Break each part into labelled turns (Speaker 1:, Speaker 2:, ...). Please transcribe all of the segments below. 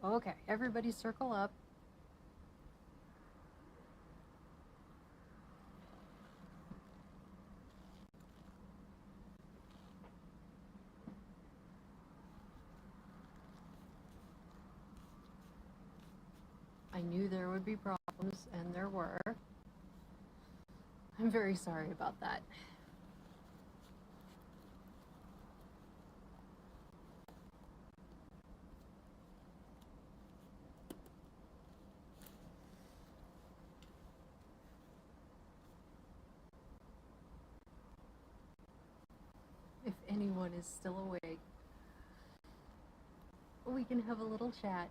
Speaker 1: Okay, everybody circle up. I knew there would be problems, and there were. I'm very sorry about that. If anyone is still awake, we can have a little chat.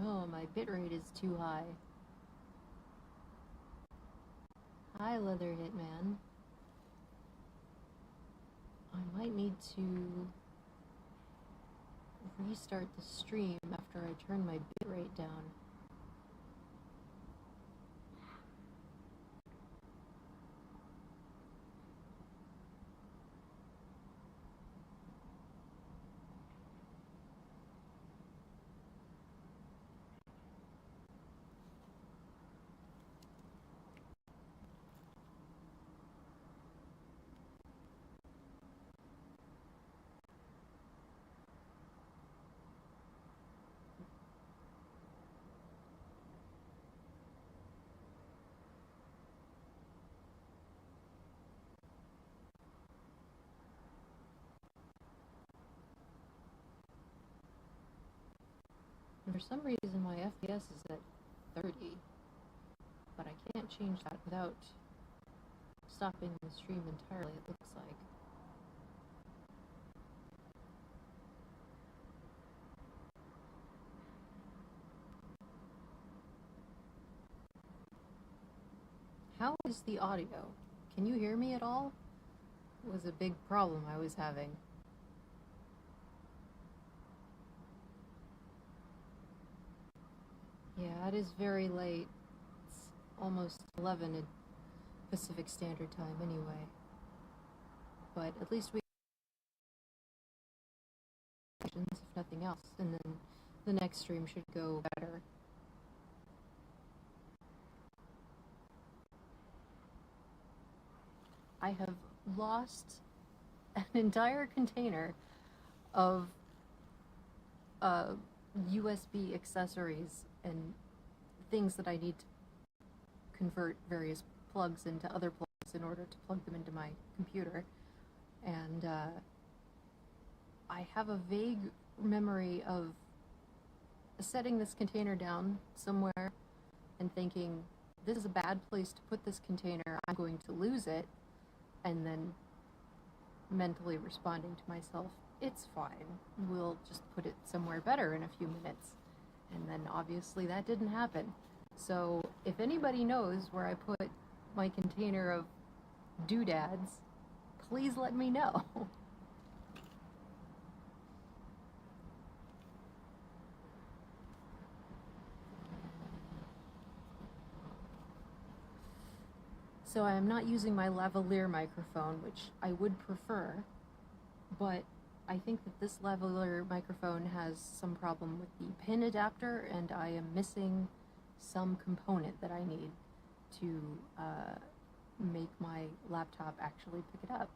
Speaker 1: Oh, my bitrate is too high. Hi, Leather Hitman. I might need to restart the stream after I turn my bitrate down. And for some reason, my FPS is at 30, but I can't change that without stopping the stream entirely, it looks like. How is the audio? Can you hear me at all? It was a big problem I was having. Yeah, it is very late. It's almost 11 at Pacific Standard Time anyway. But at least we have if nothing else, and then the next stream should go better. I have lost an entire container of USB accessories and things that I need to convert various plugs into other plugs in order to plug them into my computer. And I have a vague memory of setting this container down somewhere and thinking, this is a bad place to put this container, I'm going to lose it, and then mentally responding to myself, it's fine, we'll just put it somewhere better in a few minutes. And then obviously that didn't happen. So if anybody knows where I put my container of doodads, please let me know. So I am not using my lavalier microphone, which I would prefer, but I think that this lavalier microphone has some problem with the pin adapter, and I am missing some component that I need to make my laptop actually pick it up.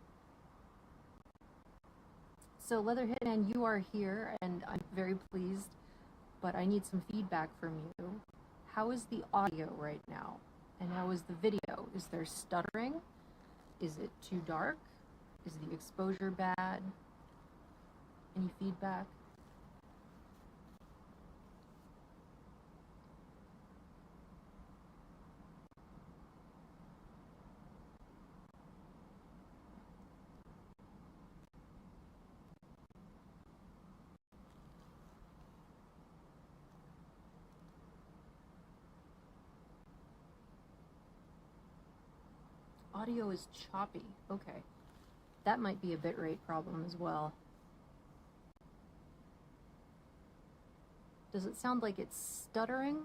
Speaker 1: So Leather Hitman, you are here, and I'm very pleased, but I need some feedback from you. How is the audio right now? And how is the video? Is there stuttering? Is it too dark? Is the exposure bad? Any feedback? audio is choppy. Okay. That might be a bitrate problem as well. Does it sound like it's stuttering?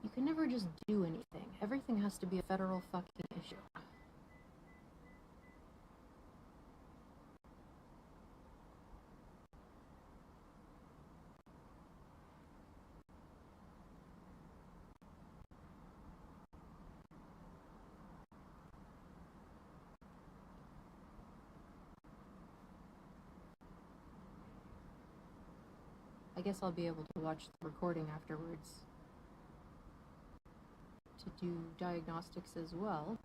Speaker 1: You can never just do anything. Everything has to be a federal fucking issue. I guess I'll be able to watch the recording afterwards to do diagnostics as well.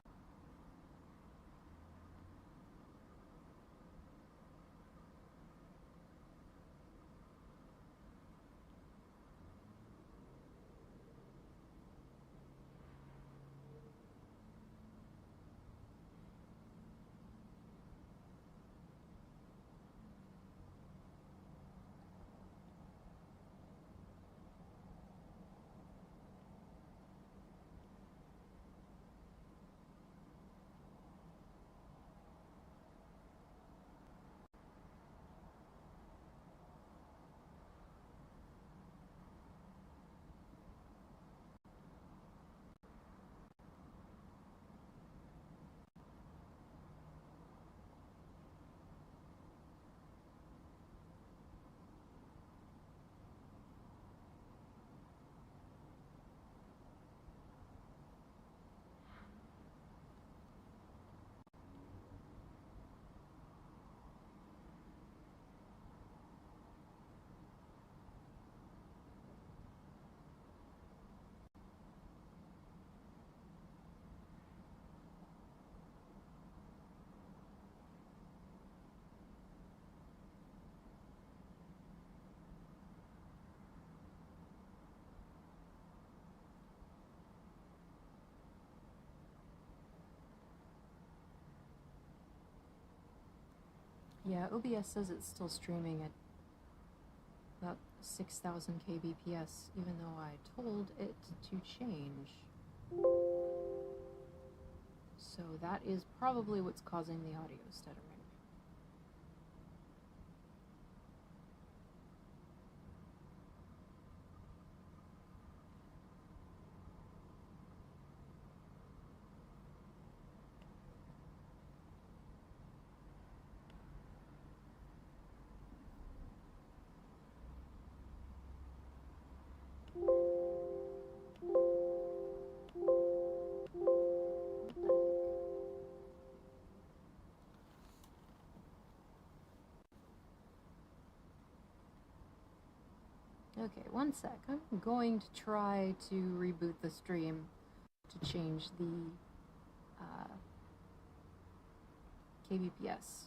Speaker 1: Yeah, OBS says it's still streaming at about 6,000 kbps, even though I told it to change. So that is probably what's causing the audio stuttering. Okay, one sec. I'm going to try to reboot the stream to change the kbps.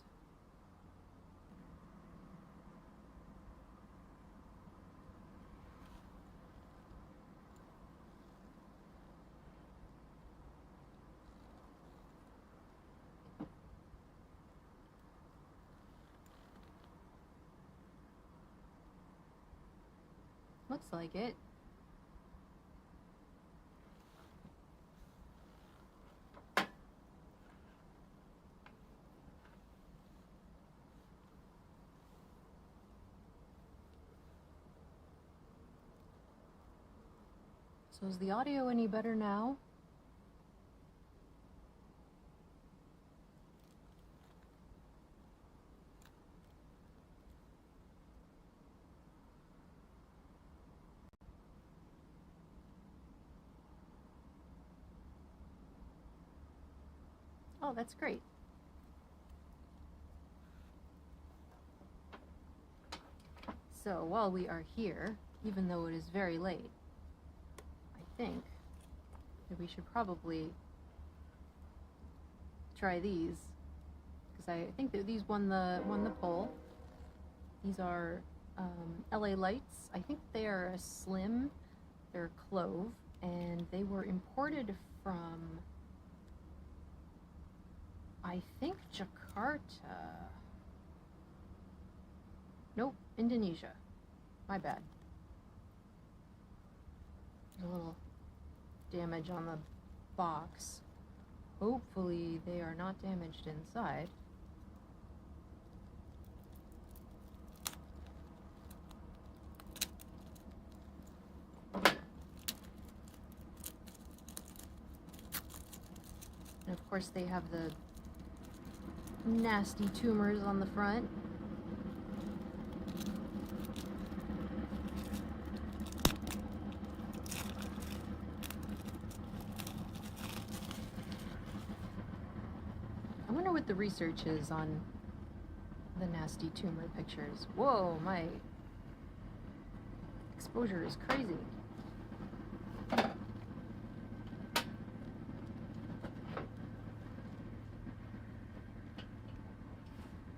Speaker 1: Looks like it. So is the audio any better now? Oh, that's great. So while we are here, even though it is very late, I think that we should probably try these, because I think that these won the poll. These are LA Lights. I think they are a slim. They're a clove, and they were imported from, I think, Jakarta. Nope, Indonesia. My bad. There's a little damage on the box. Hopefully they are not damaged inside. And of course they have the nasty tumors on the front. I wonder what the research is on the nasty tumor pictures. Whoa, my exposure is crazy.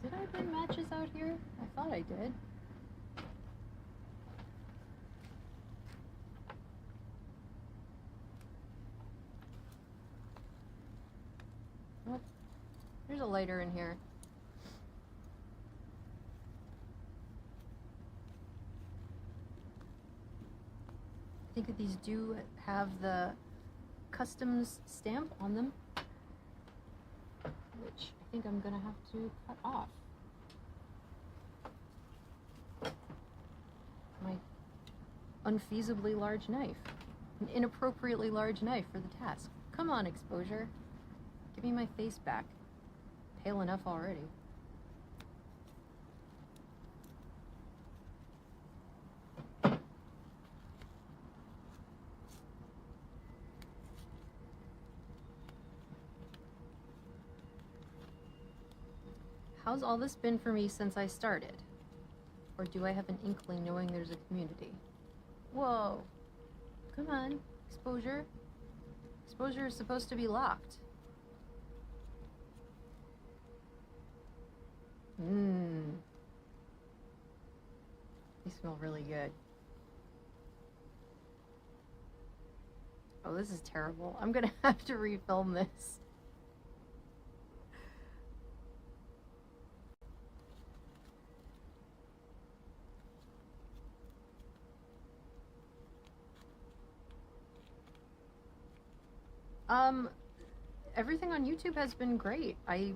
Speaker 1: Did I bring matches out here? I thought I did. Oh, there's a lighter in here. I think that these do have the customs stamp on them, which I think I'm gonna have to cut off. My unfeasibly large knife. An inappropriately large knife for the task. Come on, exposure. Give me my face back. Pale enough already. How's all this been for me since I started? Or do I have an inkling knowing there's a community? Whoa. Come on, exposure. Exposure is supposed to be locked. They smell really good. Oh, this is terrible. I'm gonna have to refilm this. Everything on YouTube has been great. I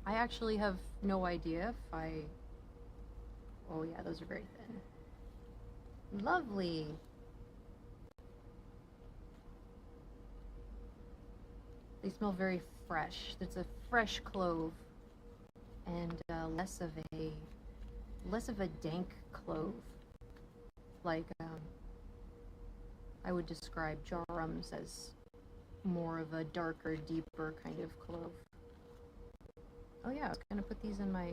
Speaker 1: actually have no idea if I... Oh yeah, those are very thin. Lovely. They smell very fresh. It's a fresh clove, and less of a dank clove, like I would describe jarums as more of a darker, deeper kind of clove. Oh yeah, I was gonna put these in my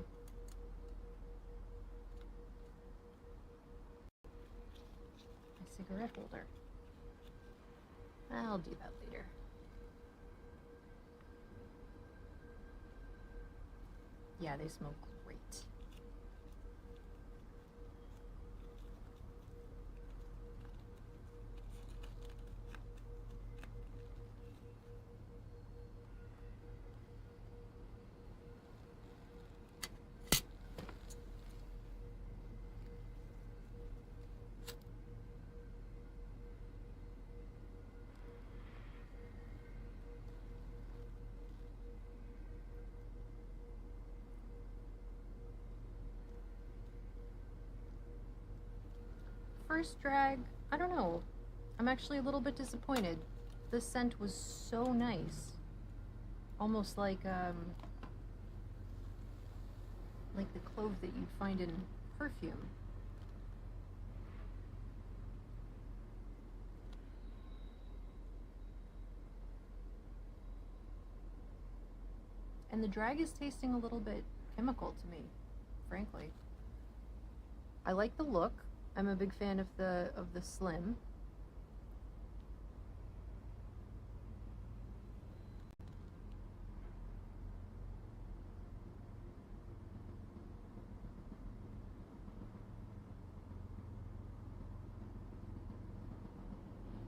Speaker 1: cigarette holder. I'll do that later. Yeah, they smell great. First drag, I don't know. I'm actually a little bit disappointed. The scent was so nice. Almost like the clove that you'd find in perfume. And the drag is tasting a little bit chemical to me, frankly. I like the look. I'm a big fan of the slim.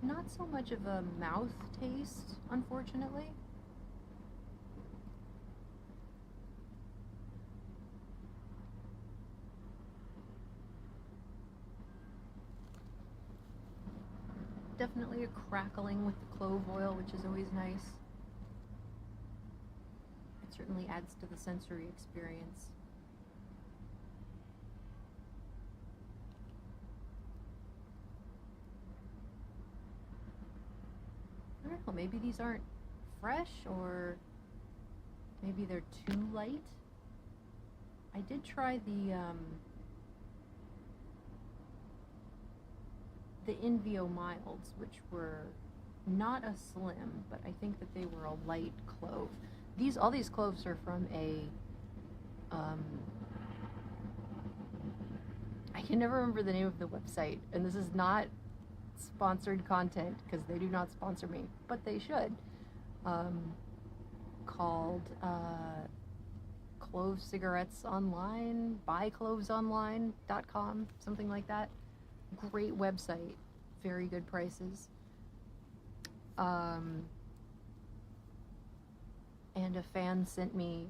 Speaker 1: Not so much of a mouth taste, unfortunately. Definitely a crackling with the clove oil, which is always nice. It certainly adds to the sensory experience. I don't know, maybe these aren't fresh, or maybe they're too light. I did try the Invio Milds, which were not a slim, but I think that they were a light clove. All these cloves are from a I can never remember the name of the website, and this is not sponsored content because they do not sponsor me, but they should. Called Clove Cigarettes Online, buyclovesonline.com, something like that. Great website, very good prices. And a fan sent me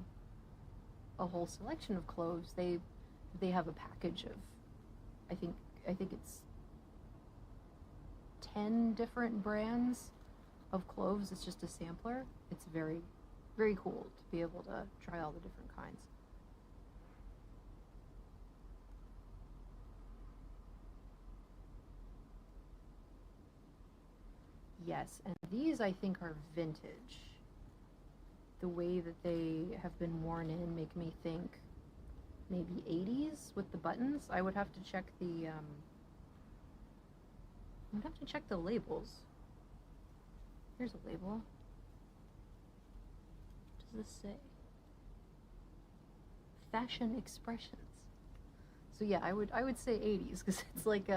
Speaker 1: a whole selection of cloves. They have a package of, I think it's 10 different brands of cloves. It's just a sampler. It's very, very cool to be able to try all the different kinds. Yes, and these I think are vintage. The way that they have been worn in make me think maybe 80s with the buttons. I would have to check the labels. Here's a label. What does this say? Fashion expressions. So yeah, I would say 80s because it's like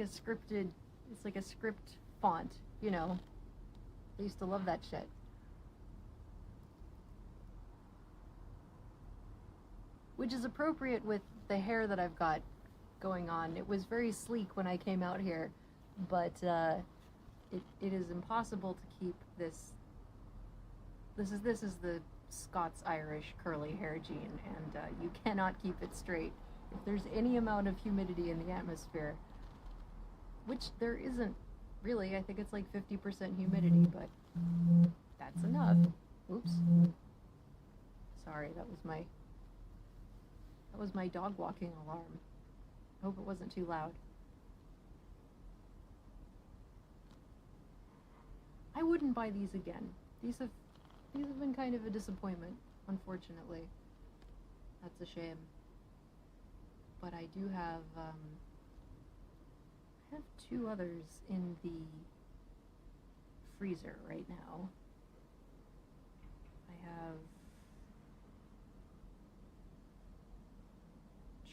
Speaker 1: a script font, you know. I used to love that shit. Which is appropriate with the hair that I've got going on. It was very sleek when I came out here, but it is impossible to keep this. This is the Scots-Irish curly hair gene, and you cannot keep it straight. If there's any amount of humidity in the atmosphere, which there isn't really, I think it's like 50% humidity, but that's enough. Oops. Sorry, that was my dog walking alarm. I hope it wasn't too loud. I wouldn't buy these again. These have been kind of a disappointment, unfortunately. That's a shame. But I do have I have two others in the freezer right now. I have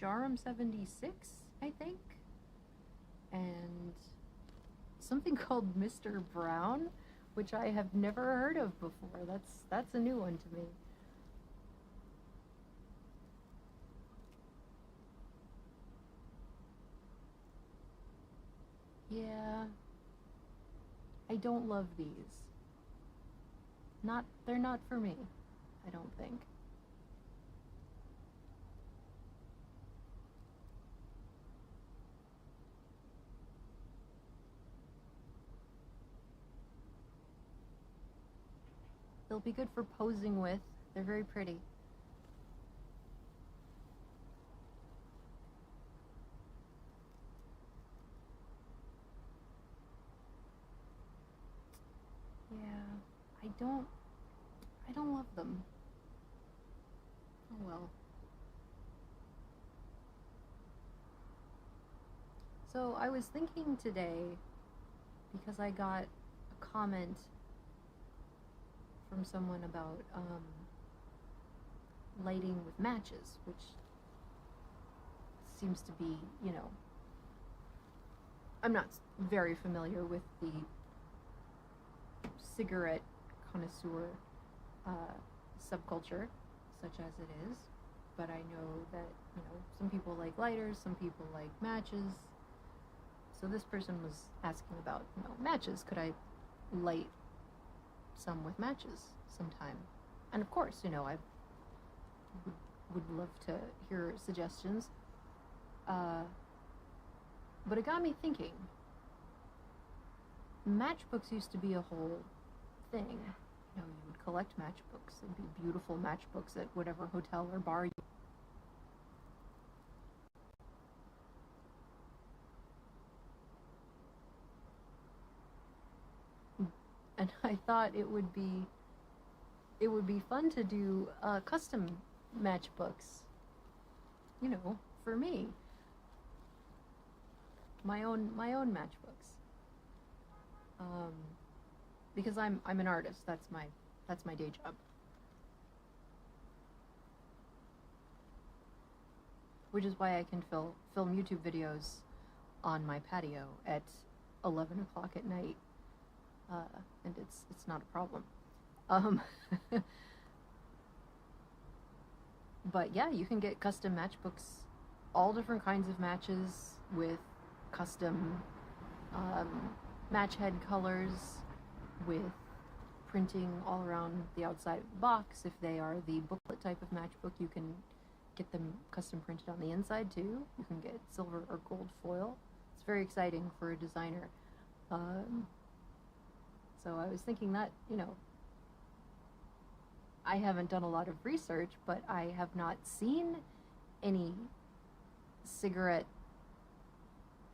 Speaker 1: Jarum 76, I think, and something called Mr. Brown, which I have never heard of before. That's a new one to me. Yeah, I don't love these. They're not for me, I don't think. They'll be good for posing with. They're very pretty. Yeah, I don't love them. Oh well. So I was thinking today, because I got a comment from someone about lighting with matches, which seems to be, you know, I'm not very familiar with the cigarette connoisseur subculture, such as it is, but I know that, you know, some people like lighters, some people like matches. So this person was asking about, you know, matches. Could I light some with matches sometime? And of course, you know, I would love to hear suggestions. But it got me thinking. Matchbooks used to be a whole thing. You know, you would collect matchbooks. There'd be beautiful matchbooks at whatever hotel or bar you. And I thought it would be fun to do custom matchbooks. You know, for me, my own matchbooks. Because I'm an artist. That's my day job. Which is why I can film YouTube videos on my patio at 11 o'clock at night, and it's not a problem. But yeah, you can get custom matchbooks, all different kinds of matches with custom match head colors, with printing all around the outside of the box. If they are the booklet type of matchbook, you can get them custom printed on the inside too. You can get silver or gold foil. It's very exciting for a designer. So I was thinking that, you know, I haven't done a lot of research, but I have not seen any cigarette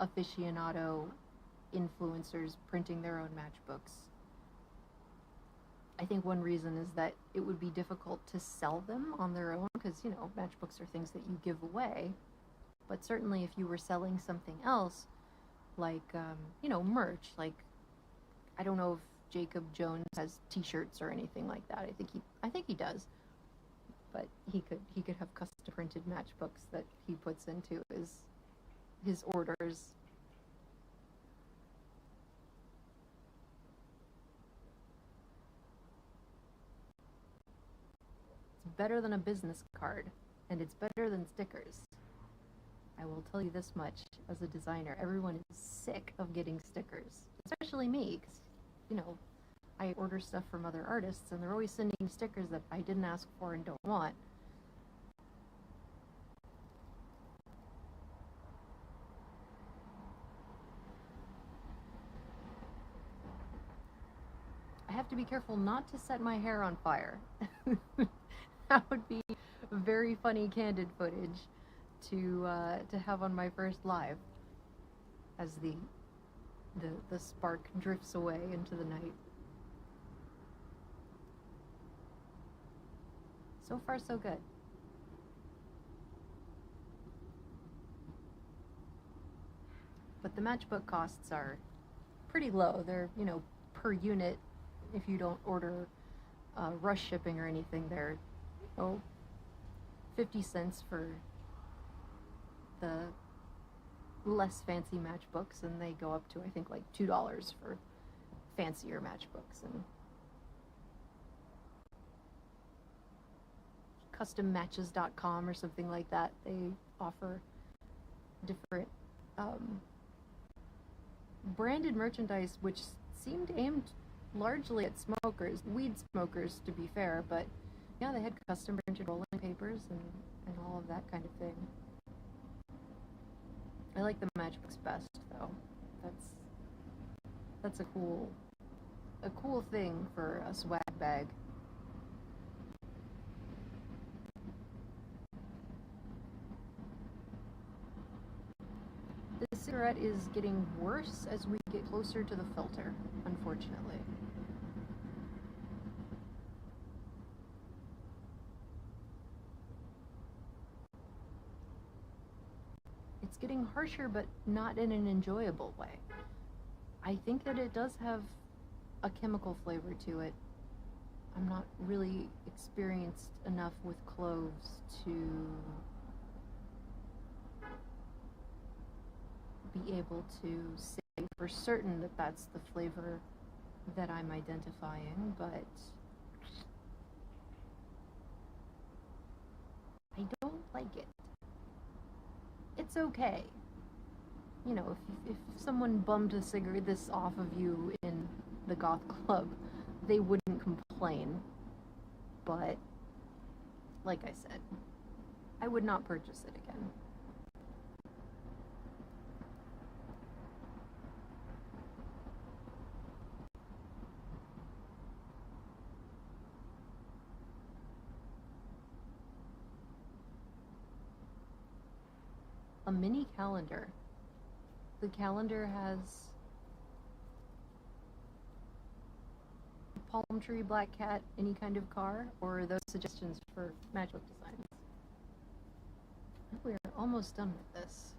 Speaker 1: aficionado influencers printing their own matchbooks. I think one reason is that it would be difficult to sell them on their own, because, you know, matchbooks are things that you give away. But certainly if you were selling something else, like, you know, merch, like, I don't know if Jacob Jones has t-shirts or anything like that. I think he does. But he could have custom printed matchbooks that he puts into his orders. It's better than a business card, and it's better than stickers. I will tell you this much, as a designer, everyone is sick of getting stickers, especially me, because, you know, I order stuff from other artists, and they're always sending stickers that I didn't ask for and don't want. I have to be careful not to set my hair on fire. That would be very funny candid footage to have on my first live, as the spark drifts away into the night. So far, so good. But the matchbook costs are pretty low. They're, you know, per unit. If you don't order rush shipping or anything, they're 50 cents for the less fancy matchbooks, and they go up to, I think, like $2 for fancier matchbooks. And custommatches.com or something like that, they offer different branded merchandise, which seemed aimed largely at smokers, weed smokers, to be fair, but yeah, they had custom printed rolling papers and all of that kind of thing. I like the matchbooks best, though. That's a cool thing for a swag bag. The cigarette is getting worse as we get closer to the filter, unfortunately. It's getting harsher, but not in an enjoyable way. I think that it does have a chemical flavor to it, I'm not really experienced enough with cloves to be able to say for certain that that's the flavor that I'm identifying, but I don't like it. It's okay. You know, if someone bummed this off of you in the goth club, they wouldn't complain. But, like I said, I would not purchase it again. A mini calendar. The calendar has palm tree, black cat, any kind of car, or are those suggestions for matchbook designs? We're almost done with this.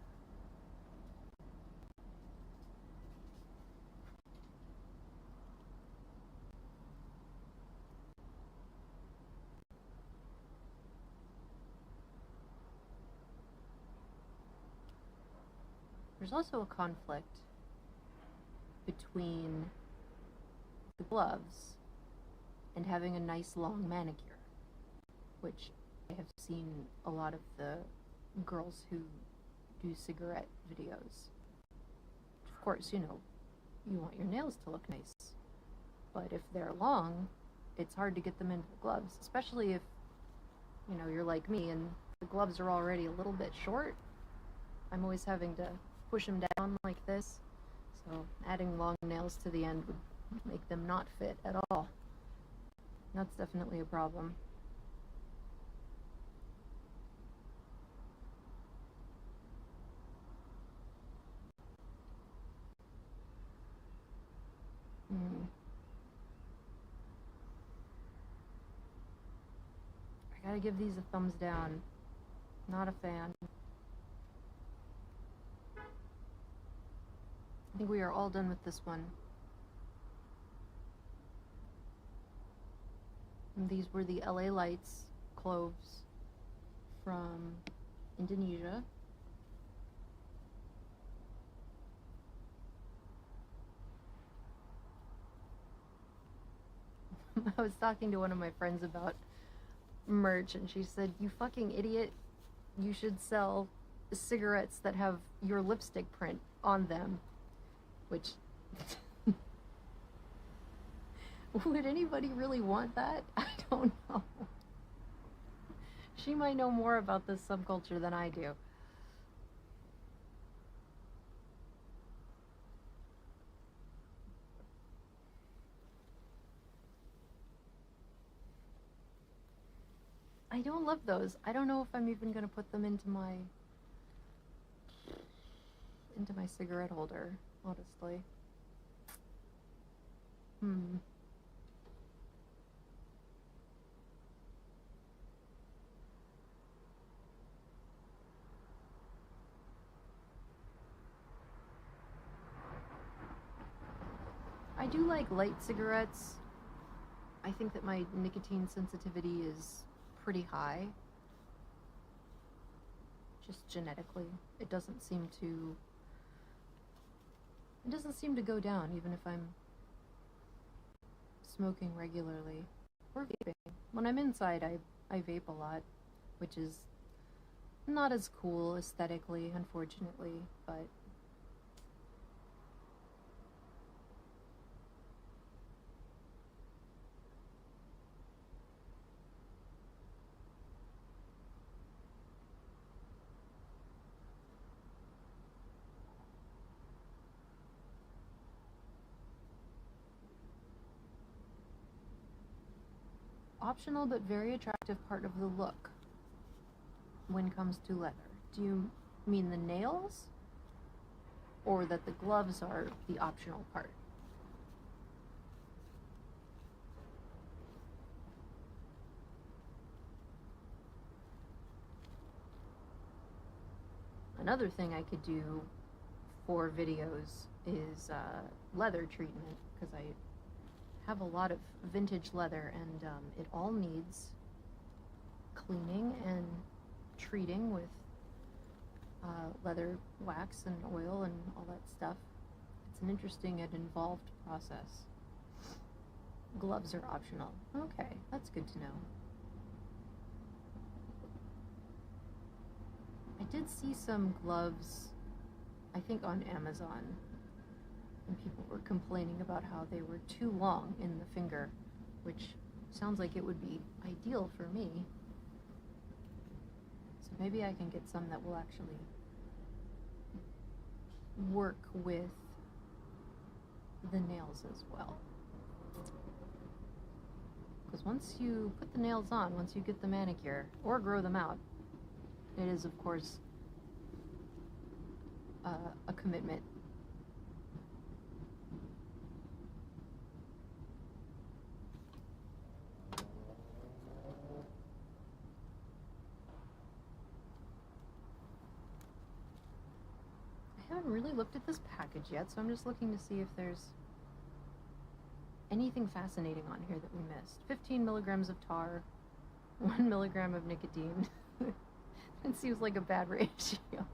Speaker 1: There's also a conflict between the gloves and having a nice long manicure, which I have seen a lot of the girls who do cigarette videos. Of course, you know, you want your nails to look nice, but if they're long, it's hard to get them into the gloves, especially if, you know, you're like me and the gloves are already a little bit short. I'm always having to push them down like this, so adding long nails to the end would make them not fit at all. That's definitely a problem. I gotta give these a thumbs down. Not a fan. I think we are all done with this one. And these were the LA Lights cloves from Indonesia. I was talking to one of my friends about merch, and she said, "You fucking idiot, you should sell cigarettes that have your lipstick print on them." Which, would anybody really want that? I don't know. She might know more about this subculture than I do. I don't love those. I don't know if I'm even gonna put them into my cigarette holder, honestly. I do like light cigarettes. I think that my nicotine sensitivity is pretty high. Just genetically. It doesn't seem to go down even if I'm smoking regularly. Or vaping. When I'm inside, I vape a lot, which is not as cool aesthetically, unfortunately, but optional but very attractive part of the look when it comes to leather. Do you mean the nails? Or that the gloves are the optional part? Another thing I could do for videos is leather treatment, because I have a lot of vintage leather, and it all needs cleaning and treating with leather wax and oil and all that stuff. It's an interesting and involved process. Gloves are optional. Okay, that's good to know. I did see some gloves, I think on Amazon, and people were complaining about how they were too long in the finger, which sounds like it would be ideal for me. So maybe I can get some that will actually work with the nails as well. Because once you put the nails on, once you get the manicure, or grow them out, it is, of course, a commitment. I haven't really looked at this package yet, so I'm just looking to see if there's anything fascinating on here that we missed. 15 milligrams of tar, 1 milligram of nicotine. It seems like a bad ratio.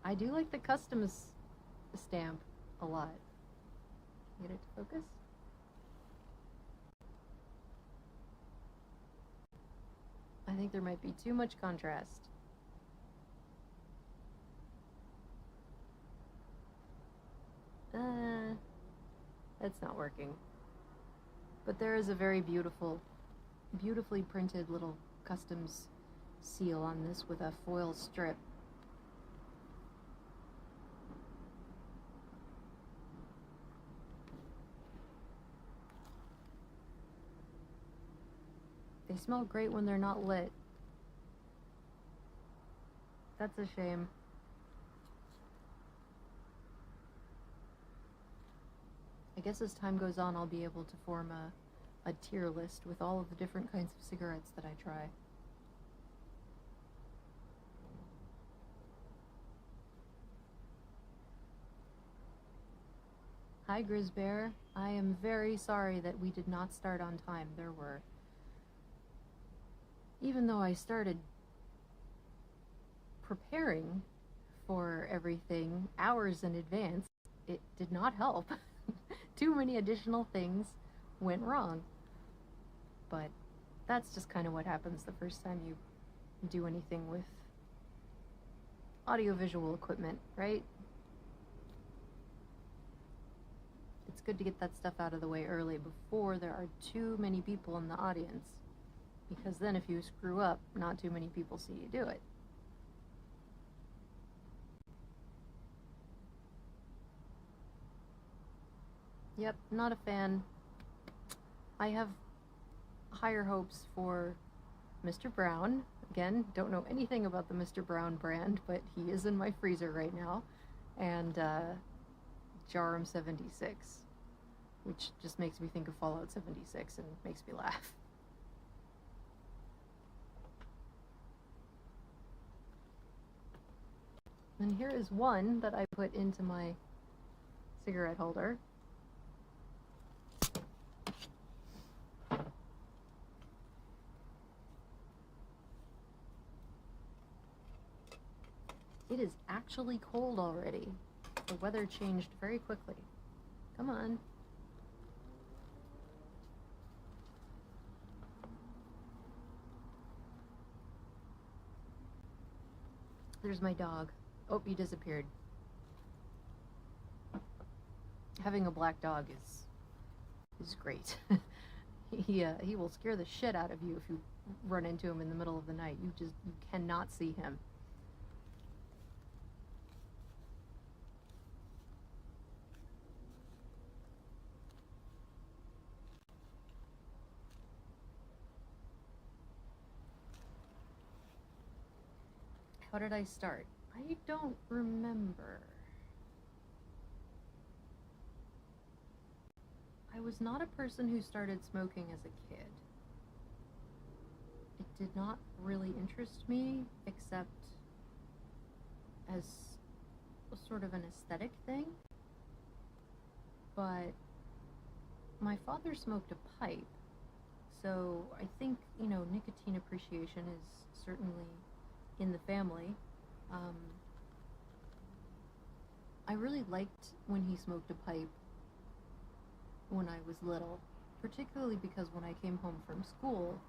Speaker 1: I do like the customs stamp a lot. Get it to focus? I think there might be too much contrast. That's not working. But there is a very beautifully printed little customs seal on this with a foil strip. They smell great when they're not lit. That's a shame. I guess as time goes on, I'll be able to form a tier list with all of the different kinds of cigarettes that I try. Hi, Grizzbear. I am very sorry that we did not start on time. Even though I started preparing for everything hours in advance, it did not help. Too many additional things went wrong. But that's just kind of what happens the first time you do anything with audiovisual equipment, right? It's good to get that stuff out of the way early before there are too many people in the audience. Because then if you screw up, not too many people see you do it. Yep, not a fan. I have higher hopes for Mr. Brown. Again, don't know anything about the Mr. Brown brand, but he is in my freezer right now. And Jarum 76, which just makes me think of Fallout 76 and makes me laugh. And here is one that I put into my cigarette holder. It is actually cold already. The weather changed very quickly. Come on. There's my dog. Oh, he disappeared. Having a black dog is great. He will scare the shit out of you if you run into him in the middle of the night. You cannot see him. How did I start? I don't remember. I was not a person who started smoking as a kid. It did not really interest me, except as sort of an aesthetic thing, but my father smoked a pipe, so I think, nicotine appreciation is certainly in the family. Um, I really liked when he smoked a pipe when I was little, particularly because when I came home from school,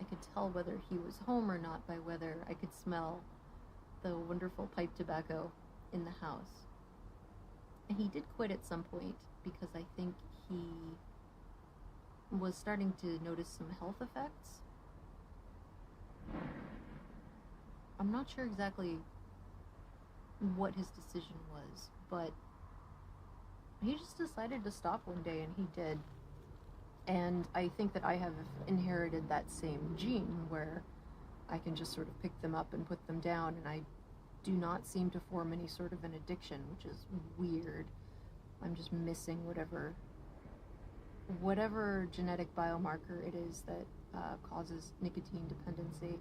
Speaker 1: I could tell whether he was home or not by whether I could smell the wonderful pipe tobacco in the house. And he did quit at some point because I think he was starting to notice some health effects. I'm not sure exactly what his decision was, but he just decided to stop one day, and he did. And I think that I have inherited that same gene where I can just sort of pick them up and put them down, and I do not seem to form any sort of an addiction, which is weird. I'm just missing whatever genetic biomarker it is that causes nicotine dependency.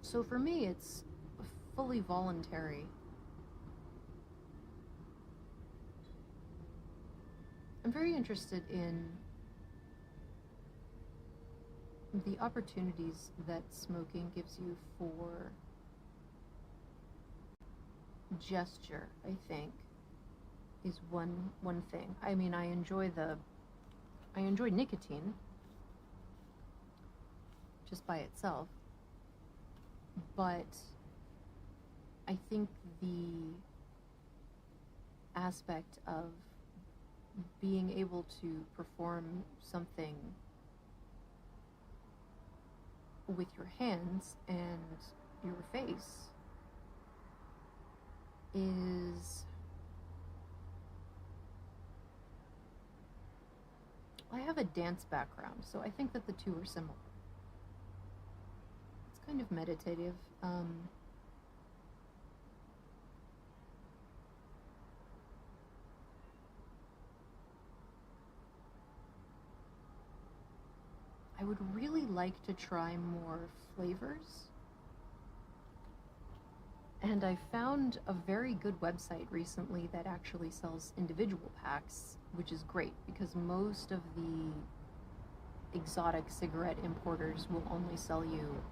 Speaker 1: So for me, it's fully voluntary. I'm very interested in the opportunities that smoking gives you for gesture, I think, is one thing. I mean, I enjoy nicotine just by itself, but I think the aspect of being able to perform something with your hands and your face is, I have a dance background, so I think that the two are similar. It's kind of meditative. I would really like to try more flavors. And I found a very good website recently that actually sells individual packs, which is great because most of the exotic cigarette importers will only sell you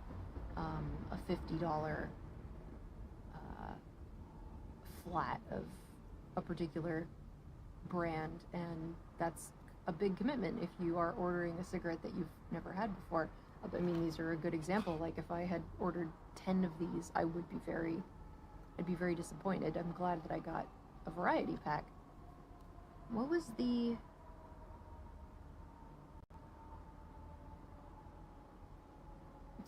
Speaker 1: a $50 flat of a particular brand, and that's a big commitment if you are ordering a cigarette that you've never had before. I mean, these are a good example. Like, if I had ordered 10 of these, I'd be very disappointed. I'm glad that I got a variety pack. What was the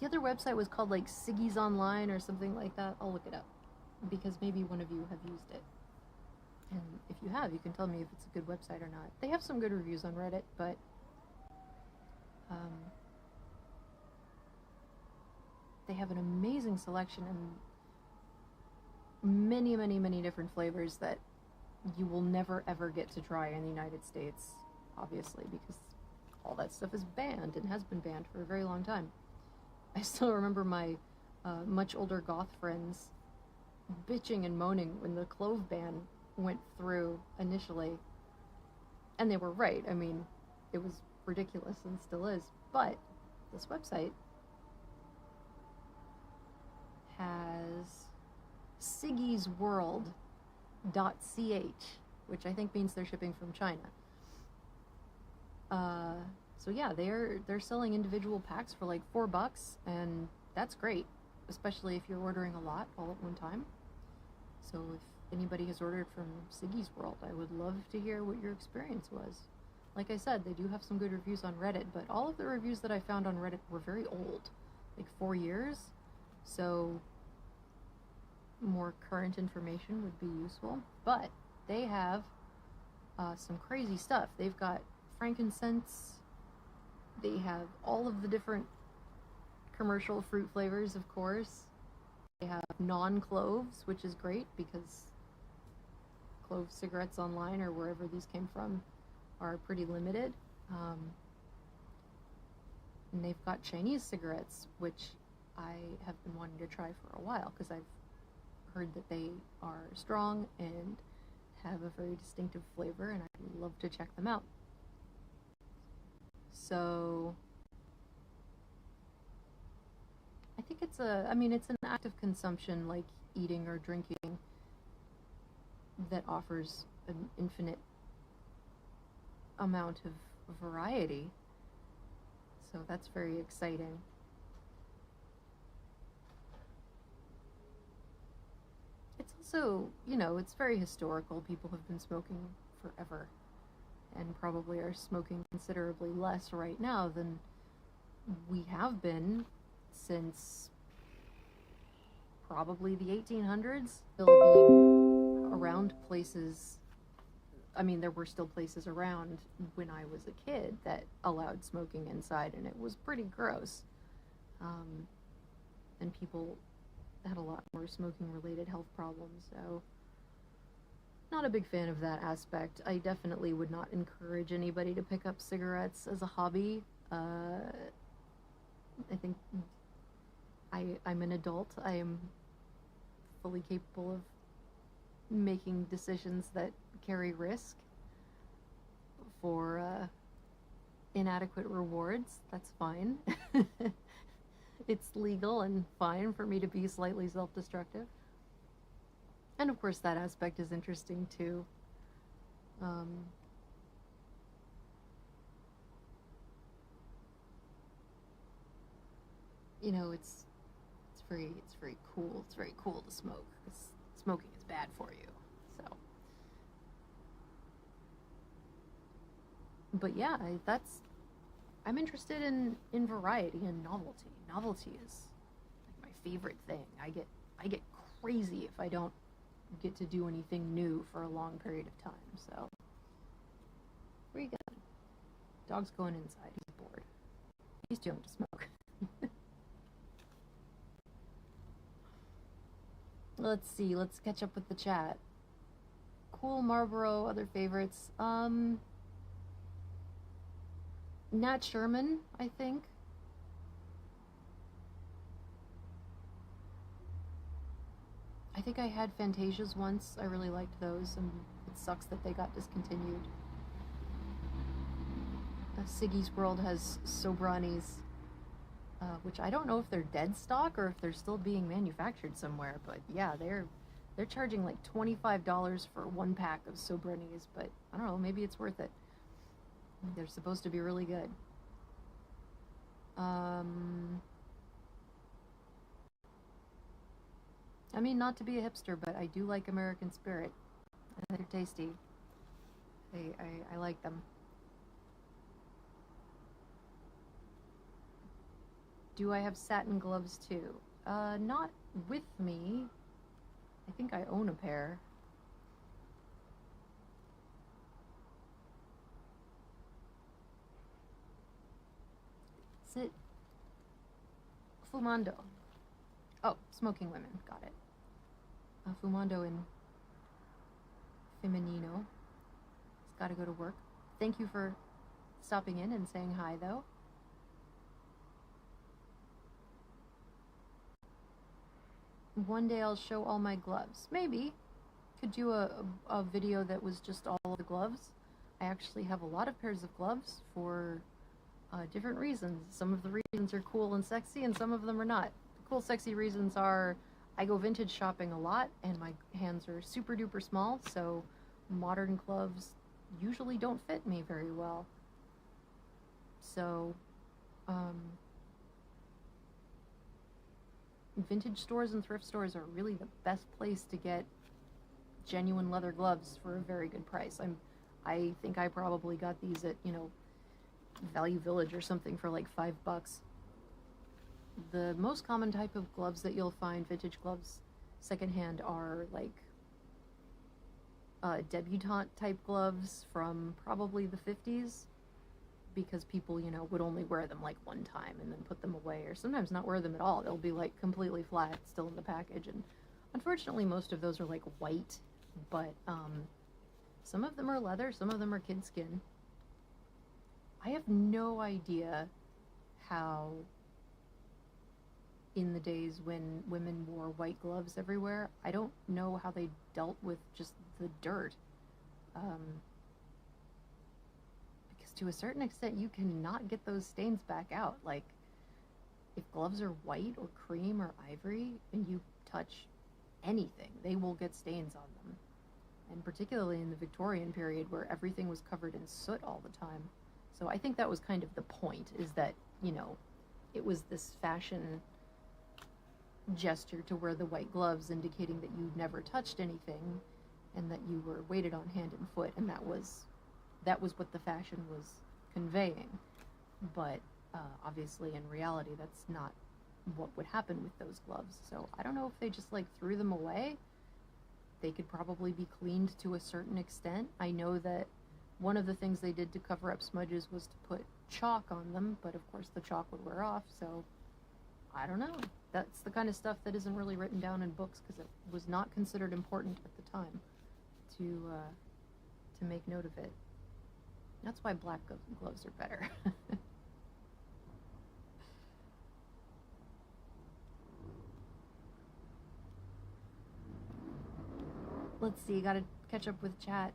Speaker 1: other website was called like Siggy's Online or something like that? I'll look it up because maybe one of you have used it. And if you have, you can tell me if it's a good website or not. They have some good reviews on Reddit, but they have an amazing selection and many, many, many different flavors that you will never ever get to try in the United States, obviously, because all that stuff is banned and has been banned for a very long time. I still remember my much older goth friends bitching and moaning when the clove ban went through initially. And they were right. I mean, it was ridiculous and still is. But this website has siggysworld.ch, which I think means they're shipping from China. So yeah, they're selling individual packs for like $4, and that's great, especially if you're ordering a lot all at one time. So if anybody has ordered from Siggy's World, I would love to hear what your experience was. Like I said, they do have some good reviews on Reddit, but all of the reviews that I found on Reddit were very old, like 4 years. So more current information would be useful. But they have some crazy stuff. They've got frankincense. They have all of the different commercial fruit flavors, of course. They have non-cloves, which is great because clove cigarettes online or wherever these came from are pretty limited. And they've got Chinese cigarettes, which I have been wanting to try for a while because I've heard that they are strong and have a very distinctive flavor, and I'd love to check them out. So I think it's it's an active consumption like eating or drinking that offers an infinite amount of variety. So that's very exciting. It's also, it's very historical. People have been smoking forever and probably are smoking considerably less right now than we have been since probably the 1800s. Still being around places, there were still places around when I was a kid that allowed smoking inside, and it was pretty gross. And people had a lot more smoking related health problems, so not a big fan of that aspect. I definitely would not encourage anybody to pick up cigarettes as a hobby. I think I'm an adult. I am fully capable of making decisions that carry risk for inadequate rewards. That's fine. It's legal and fine for me to be slightly self-destructive. And of course that aspect is interesting too. It's very cool. It's very cool to smoke because smoking is bad for you. So, but yeah, I'm interested in variety and novelty. Novelty is like my favorite thing. I get crazy if I don't get to do anything new for a long period of time. So, where you going? Dog's going inside. He's bored. He's too young to smoke. Let's see. Let's catch up with the chat. Cool Marlboro. Other favorites. Nat Sherman, I think. I think I had Fantasias once. I really liked those, and it sucks that they got discontinued. Siggy's World has Sobranis, which I don't know if they're dead stock or if they're still being manufactured somewhere, but yeah, they're charging like $25 for one pack of Sobranis, but I don't know, maybe it's worth it. They're supposed to be really good. Not to be a hipster, but I do like American Spirit. They're tasty. I like them. Do I have satin gloves too? Not with me. I think I own a pair. Is it Fumando? Oh, Smoking Women. Got it. Fumando in Feminino. He's got to go to work. Thank you for stopping in and saying hi, though. One day I'll show all my gloves. Maybe. Could do a video that was just all of the gloves. I actually have a lot of pairs of gloves for different reasons. Some of the reasons are cool and sexy, and some of them are not. The cool, sexy reasons are I go vintage shopping a lot, and my hands are super duper small, so modern gloves usually don't fit me very well. So, vintage stores and thrift stores are really the best place to get genuine leather gloves for a very good price. I think I probably got these at, Value Village or something for like $5. The most common type of gloves that you'll find, vintage gloves, secondhand, are like debutante type gloves from probably the 50s, because people, would only wear them like one time and then put them away, or sometimes not wear them at all. They'll be like completely flat, still in the package, and unfortunately most of those are like white, but some of them are leather, some of them are kid skin. I have no idea how in the days when women wore white gloves everywhere. I don't know how they dealt with just the dirt. Because to a certain extent, you cannot get those stains back out. Like, if gloves are white or cream or ivory and you touch anything, they will get stains on them. And particularly in the Victorian period where everything was covered in soot all the time. So I think that was kind of the point, is that, you know, it was this fashion gesture to wear the white gloves, indicating that you never touched anything and that you were weighted on hand and foot, and that was what the fashion was conveying. But obviously in reality that's not what would happen with those gloves. So I don't know if they just like threw them away. They could probably be cleaned to a certain extent. I know that one of the things they did to cover up smudges was to put chalk on them, but of course the chalk would wear off, so I don't know. That's the kind of stuff that isn't really written down in books because it was not considered important at the time to make note of it. That's why black gloves are better. Let's see, gotta catch up with chat.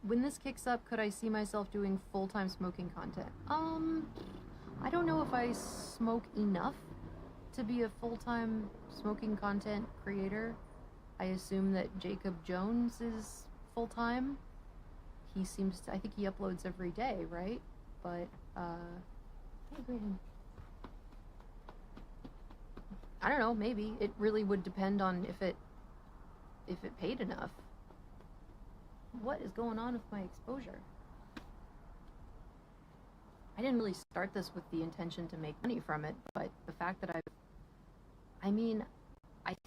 Speaker 1: When this kicks up, could I see myself doing full-time smoking content? I don't know if I smoke enough to be a full-time smoking content creator. I assume that Jacob Jones is full-time. He seems to, I think he uploads every day, right? But, I don't know, maybe. It really would depend on if it paid enough. What is going on with my exposure? I didn't really start this with the intention to make money from it, but the fact that I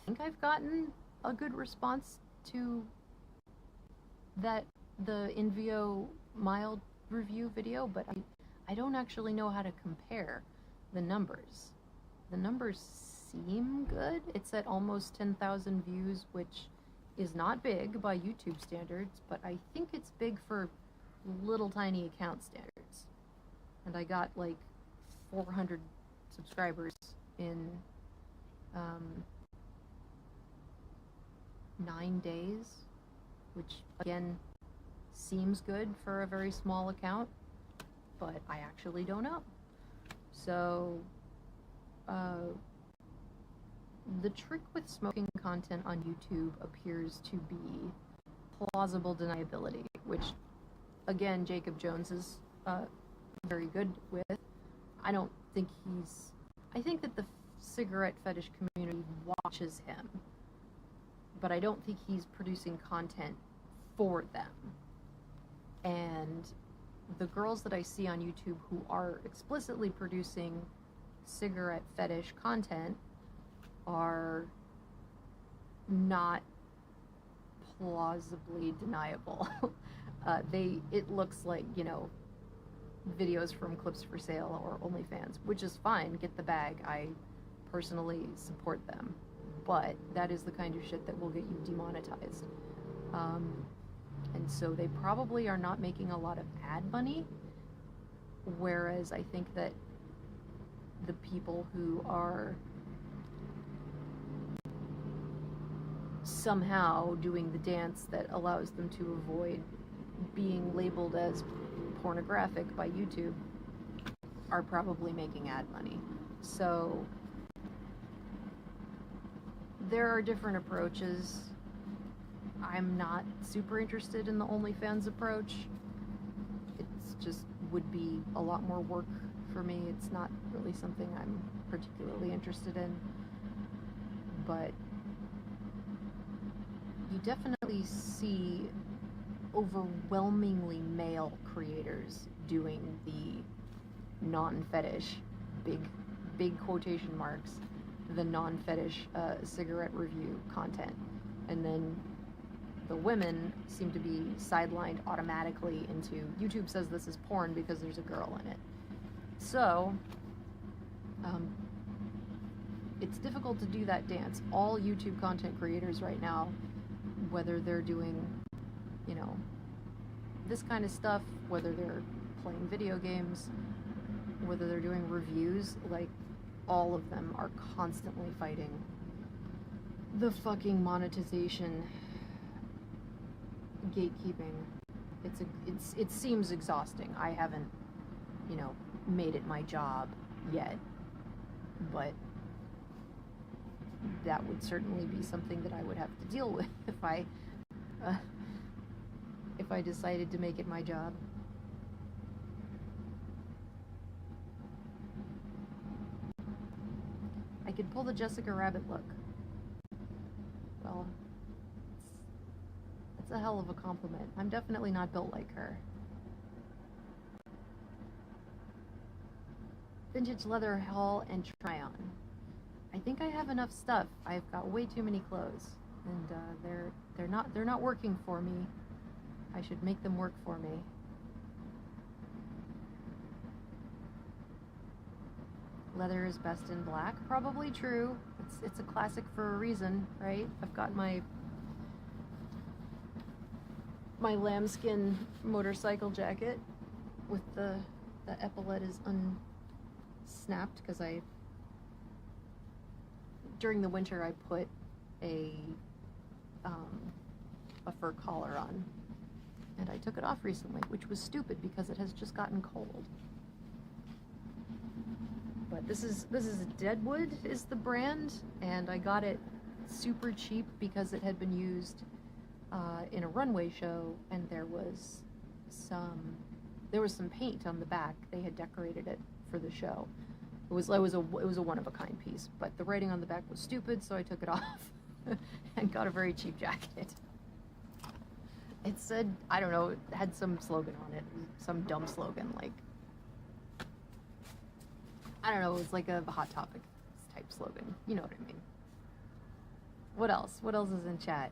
Speaker 1: think I've gotten a good response to the InVio mild review video, but I don't actually know how to compare the numbers. The numbers seem good. It's at almost 10,000 views, which is not big by YouTube standards, but I think it's big for little tiny account standards. And I got like 400 subscribers in 9 days, which again seems good for a very small account, but I actually don't know. So the trick with smoking content on YouTube appears to be plausible deniability, which again Jacob Jones is very good with. I think that the cigarette fetish community watches him, but I don't think he's producing content for them. And the girls that I see on YouTube who are explicitly producing cigarette fetish content are not plausibly deniable. It looks like, you know, videos from Clips for Sale or OnlyFans, which is fine, get the bag. I personally support them, but that is the kind of shit that will get you demonetized. And so they probably are not making a lot of ad money, whereas I think that the people who are somehow doing the dance that allows them to avoid being labeled as pornographic by YouTube are probably making ad money. So there are different approaches. I'm not super interested in the OnlyFans approach. It's just would be a lot more work for me. It's not really something I'm particularly interested in. But you definitely see overwhelmingly male creators doing the non-fetish, big quotation marks, the non-fetish cigarette review content. And then the women seem to be sidelined automatically into, YouTube says this is porn because there's a girl in it. So, it's difficult to do that dance. All YouTube content creators right now, whether they're doing, you know, this kind of stuff, whether they're playing video games, whether they're doing reviews, like, all of them are constantly fighting the fucking monetization gatekeeping. It seems exhausting. I haven't, you know, made it my job yet, but that would certainly be something that I would have to deal with if I decided to make it my job. I could pull the Jessica Rabbit look. Well, it's a hell of a compliment. I'm definitely not built like her. Vintage leather haul and try on. I think I have enough stuff. I've got way too many clothes, and they're not working for me. I should make them work for me. Leather is best in black. Probably true. It's a classic for a reason, right? I've got my lambskin motorcycle jacket with the epaulette is unsnapped because during the winter I put a fur collar on, and I took it off recently, which was stupid because it has just gotten cold. But this is Deadwood is the brand, and I got it super cheap because it had been used in a runway show, and there was some paint on the back. They had decorated it for the show. It was a one of a kind piece, but the writing on the back was stupid, so I took it off and got a very cheap jacket. It said, I don't know, it had some slogan on it, some dumb slogan, like, I don't know, it was like a Hot Topic type slogan. You know what I mean. What else? What else is in chat?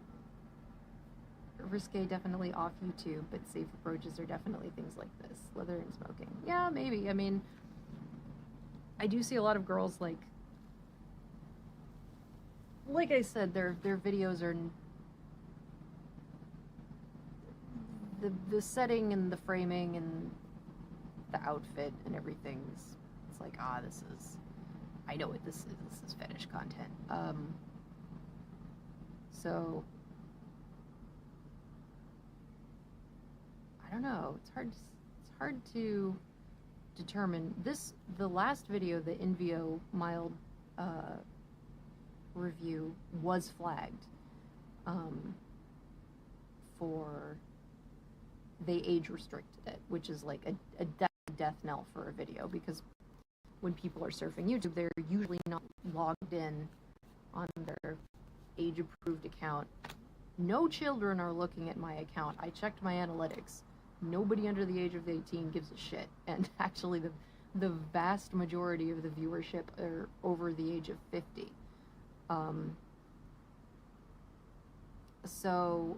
Speaker 1: Risque definitely off YouTube, but safe approaches are definitely things like this. Leather and smoking. Yeah, maybe. I mean, I do see a lot of girls like I said, their videos are the setting and the framing and the outfit and everything's, it's like, I know what this is. This is fetish content. So I don't know. It's hard to determine. The last video, the Invio mild review, was flagged for, they age restricted it, which is like a death knell for a video, because when people are surfing YouTube, they're usually not logged in on their age-approved account. No children are looking at my account. I checked my analytics. Nobody under the age of 18 gives a shit. And actually, the vast majority of the viewership are over the age of 50. So,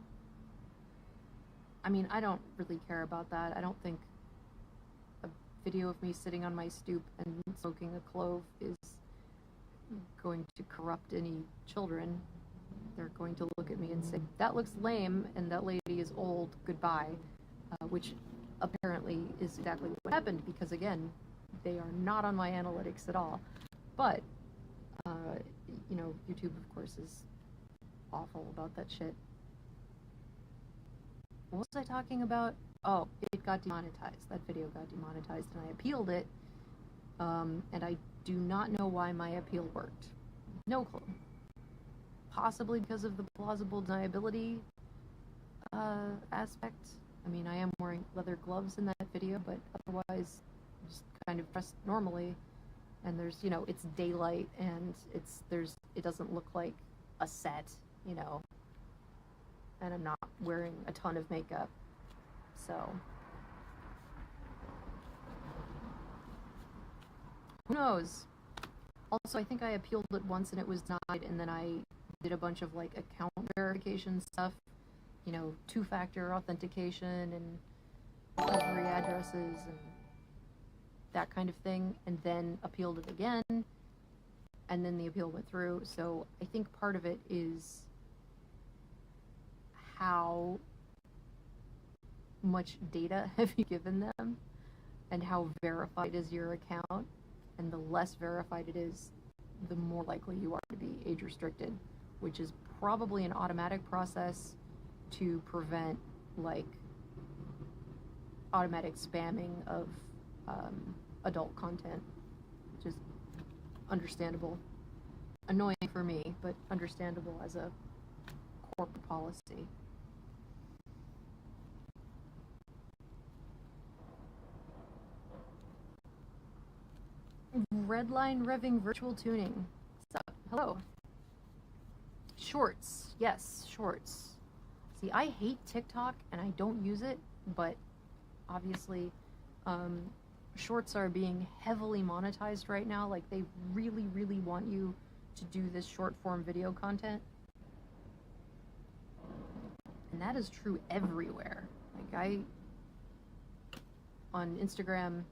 Speaker 1: I mean, I don't really care about that. I don't think a video of me sitting on my stoop and smoking a clove is going to corrupt any children. They're going to look at me and say, that looks lame, and that lady is old, goodbye, which apparently is exactly what happened, because again, they are not on my analytics at all. But, you know, YouTube, of course, is awful about that shit. What was I talking about? Oh, it got demonetized. That video got demonetized, and I appealed it, and I do not know why my appeal worked. No clue. Possibly because of the plausible deniability aspect. I mean, I am wearing leather gloves in that video, but otherwise just kind of dressed normally. And there's, you know, it's daylight, and it doesn't look like a set, you know. And I'm not wearing a ton of makeup, so who knows? Also, I think I appealed it once and it was denied, and then I did a bunch of like account verification stuff, you know, two-factor authentication and recovery addresses and that kind of thing, and then appealed it again, and then the appeal went through. So I think part of it is how much data have you given them? and how verified is your account, and the less verified it is, the more likely you are to be age restricted, which is probably an automatic process to prevent like automatic spamming of adult content, which is understandable. Annoying for me, but understandable as a corporate policy. Redline revving virtual tuning. What's up? Hello. Shorts. Yes, shorts. See, I hate TikTok and I don't use it, but obviously shorts are being heavily monetized right now. Like, they really, really want you to do this short form video content. And that is true everywhere. Like, on Instagram,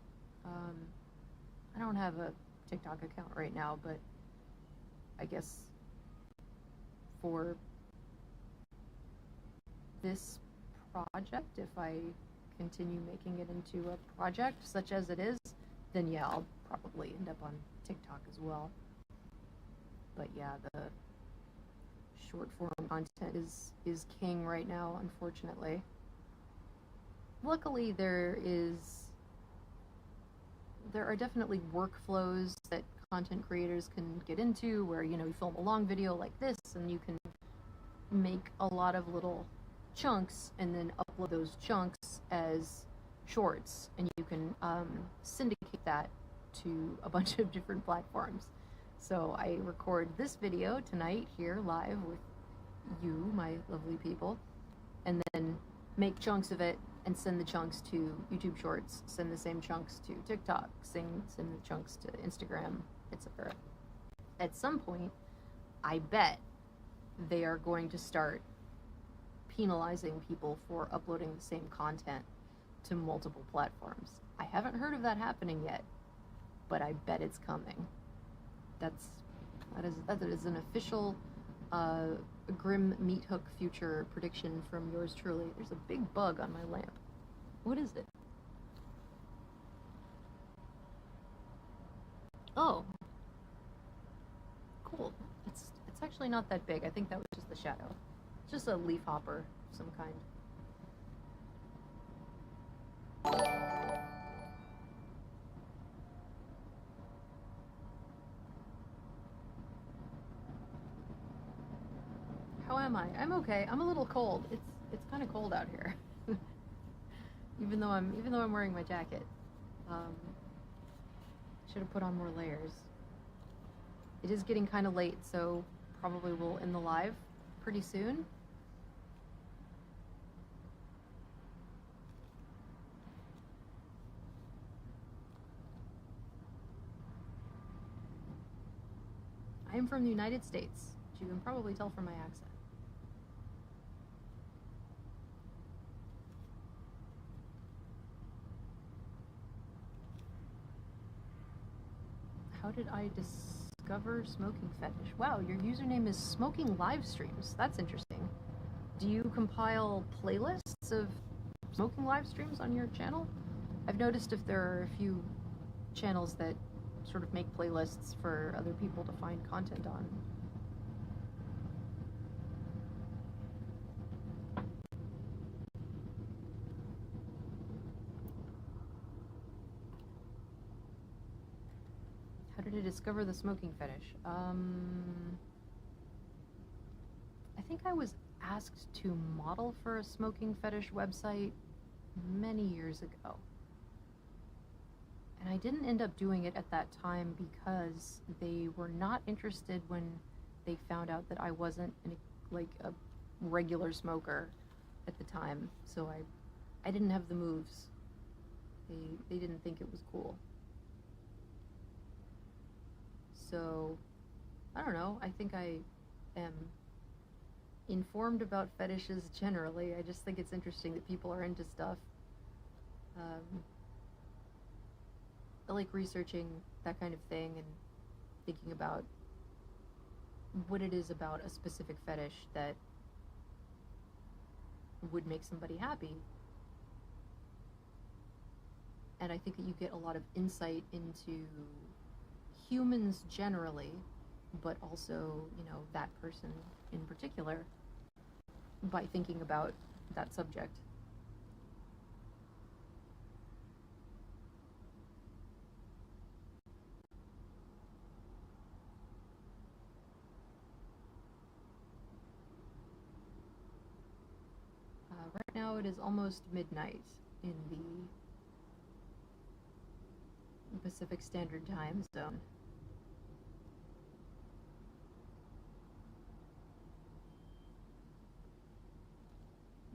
Speaker 1: I don't have a TikTok account right now, but I guess for this project, if I continue making it into a project such as it is, then yeah, I'll probably end up on TikTok as well. But yeah, the short form content is king right now, unfortunately. Luckily, there are definitely workflows that content creators can get into where, you know, you film a long video like this and you can make a lot of little chunks and then upload those chunks as shorts, and you can syndicate that to a bunch of different platforms. So I record this video tonight here live with you, my lovely people, and then make chunks of it and send the chunks to YouTube Shorts, send the same chunks to TikTok, send the chunks to Instagram, etc. At some point, I bet they are going to start penalizing people for uploading the same content to multiple platforms. I haven't heard of that happening yet, but I bet it's coming. That is an official grim meat hook future prediction from yours truly. There's a big bug on my lamp. What is it? Oh, cool. It's actually not that big. I think that was just the shadow. It's just a leaf hopper of some kind. How am I? I'm okay. I'm a little cold. It's kind of cold out here. even though I'm wearing my jacket. Should have put on more layers. It is getting kind of late, so probably we'll end the live pretty soon. I am from the United States, which you can probably tell from my accent. How did I discover smoking fetish? Wow, your username is smoking live streams. That's interesting. Do you compile playlists of smoking live streams on your channel? I've noticed if there are a few channels that sort of make playlists for other people to find content on. How did I discover the smoking fetish? I think I was asked to model for a smoking fetish website many years ago. And I didn't end up doing it at that time because they were not interested when they found out that I wasn't like a regular smoker at the time. So I didn't have the moves. They didn't think it was cool. So, I don't know. I think I am informed about fetishes generally. I just think it's interesting that people are into stuff. I like researching that kind of thing and thinking about what it is about a specific fetish that would make somebody happy. and I think that you get a lot of insight into humans generally, but also, you know, that person in particular by thinking about that subject. Right now it is almost midnight in the Pacific Standard Time zone.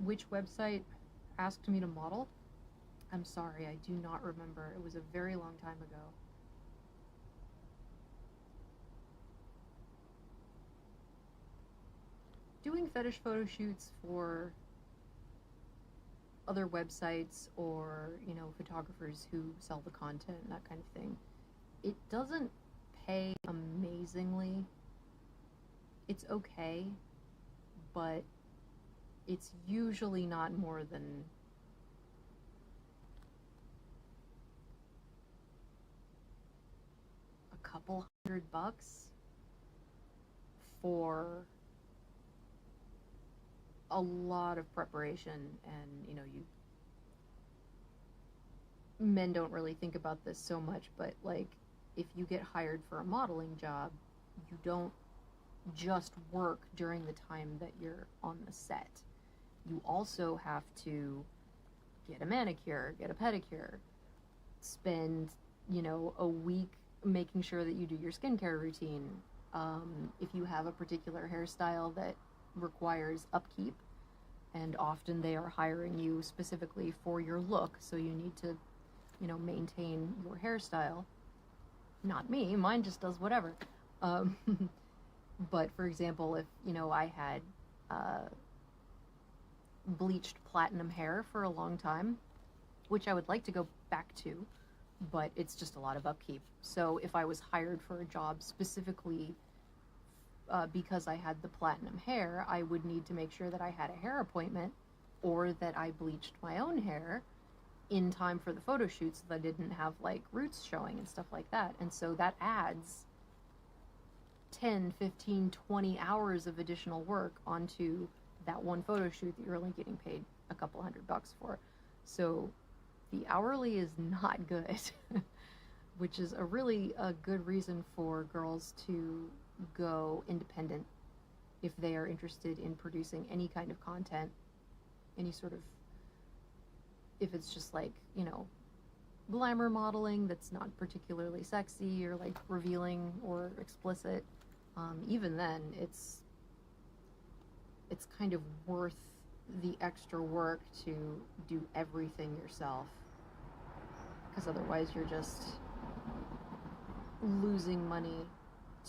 Speaker 1: Which website asked me to model? I'm sorry, I do not remember. It was a very long time ago. Doing fetish photo shoots for other websites or, you know, photographers who sell the content, that kind of thing, it doesn't pay amazingly. It's okay, but it's usually not more than a couple $100 for a lot of preparation. And, you know, men don't really think about this so much, but like, if you get hired for a modeling job, you don't just work during the time that you're on the set. You also have to get a manicure, get a pedicure, spend, you know, a week making sure that you do your skincare routine. If you have a particular hairstyle that requires upkeep, and often they are hiring you specifically for your look, so you need to, you know, maintain your hairstyle. Not me, mine just does whatever. But for example, if, you know, I had bleached platinum hair for a long time, which I would like to go back to, but it's just a lot of upkeep. So if I was hired for a job specifically because I had the platinum hair, I would need to make sure that I had a hair appointment or that I bleached my own hair in time for the photo shoot so that I didn't have like roots showing and stuff like that. And so that adds 10, 15, 20 hours of additional work onto that one photo shoot that you're only getting paid a couple $100 for. So the hourly is not good, which is a good reason for girls to go independent if they are interested in producing any kind of content, any sort of, if it's just like, you know, glamour modeling that's not particularly sexy or like revealing or explicit, even then it's kind of worth the extra work to do everything yourself, because otherwise you're just losing money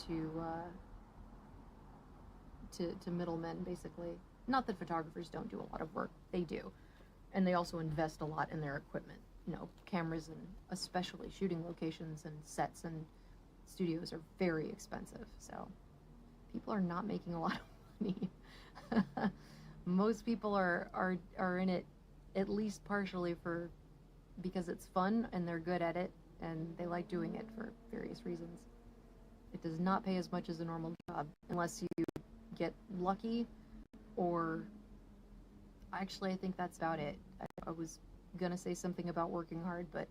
Speaker 1: to middlemen, basically. Not that photographers don't do a lot of work, they do, and they also invest a lot in their equipment. You know, cameras, and especially shooting locations and sets and studios are very expensive, so people are not making a lot of money. Most people are in it at least partially because it's fun and they're good at it and they like doing it for various reasons. It does not pay as much as a normal job unless you get lucky, or actually I think that's about it. I was gonna say something about working hard, but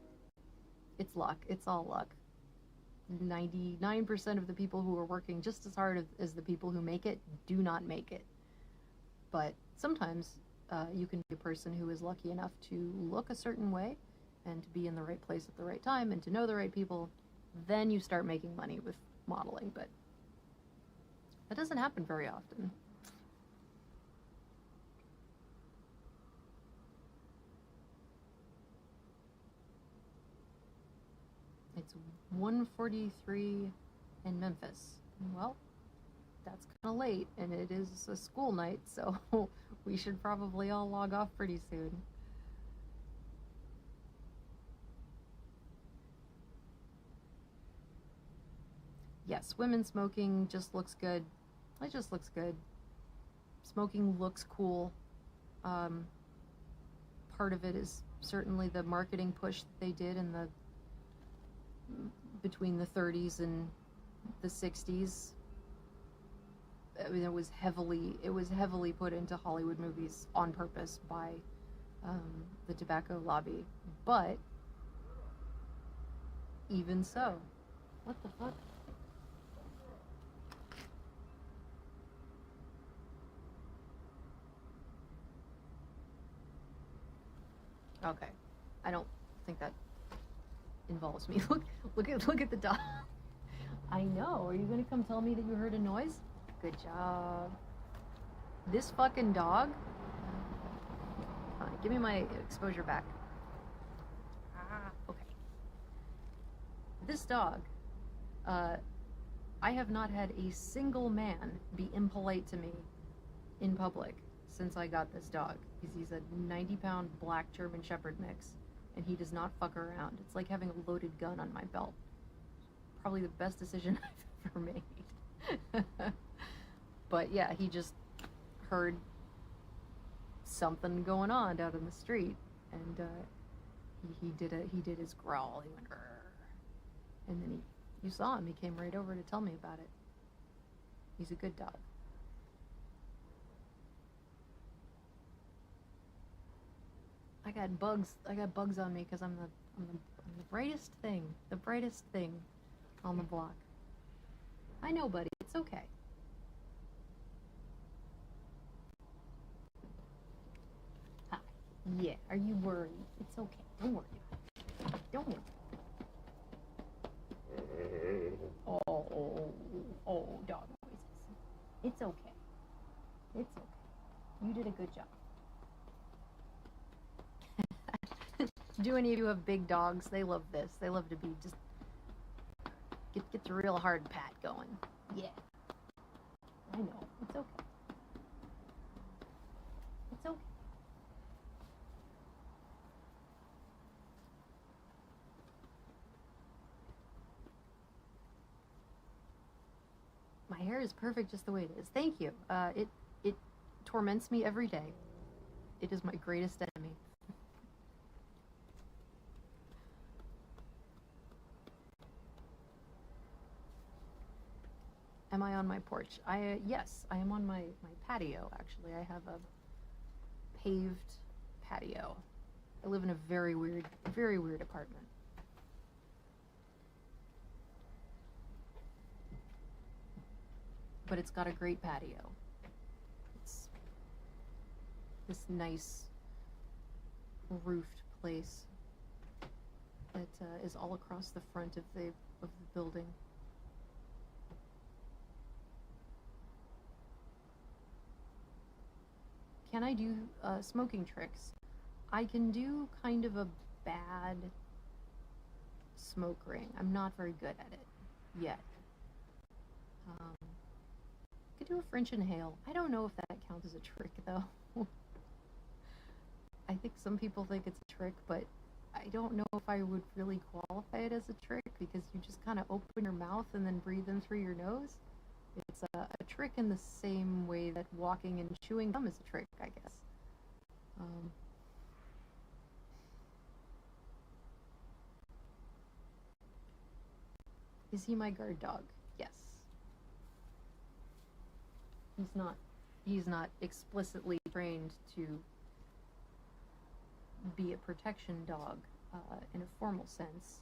Speaker 1: it's luck. It's all luck. 99% of the people who are working just as hard as the people who make it do not make it. But sometimes you can be a person who is lucky enough to look a certain way and to be in the right place at the right time and to know the right people. Then you start making money with modeling, but that doesn't happen very often. It's 1:43 in Memphis. Well, that's kind of late, and it is a school night, so we should probably all log off pretty soon. Yes, women smoking just looks good. It just looks good. Smoking looks cool. Part of it is certainly the marketing push that they did in the between the 30s and the 60s. I mean, it was heavily put into Hollywood movies on purpose by the tobacco lobby. But even so, what the fuck? Okay, I don't think that involves me. Look at the dog. I know. Are you gonna come tell me that you heard a noise? Good job. This fucking dog. Give me my exposure back. Okay. This dog. I have not had a single man be impolite to me in public since I got this dog, because he's a 90-pound black German Shepherd mix, and he does not fuck around. It's like having a loaded gun on my belt. Probably the best decision I've ever made. But yeah, he just heard something going on down in the street, and he did his growl. He went, "Rrr," and then you saw him. He came right over to tell me about it. He's a good dog. I got bugs on me because I'm the brightest thing on the block. I know, buddy. It's okay. Hi. Yeah. Are you worried? It's okay. Don't worry. Don't worry. Oh, dog noises. It's okay. It's okay. You did a good job. Do any of you have big dogs? They love this. They love to be just get the real hard pat going. Yeah. I know. It's okay. It's okay. My hair is perfect just the way it is. Thank you. It torments me every day. It is my greatest enemy. Am I on my porch? Yes, I am on my patio, actually. I have a paved patio. I live in a very weird apartment. But it's got a great patio. It's this nice roofed place that is all across the front of the building. Can I do smoking tricks? I can do kind of a bad smoke ring. I'm not very good at it yet. I could do a French inhale. I don't know if that counts as a trick, though. I think some people think it's a trick, but I don't know if I would really qualify it as a trick, because you just kind of open your mouth and then breathe in through your nose. It's a trick in the same way that walking and chewing gum is a trick, I guess. Is he my guard dog? Yes. He's not explicitly trained to be a protection dog in a formal sense,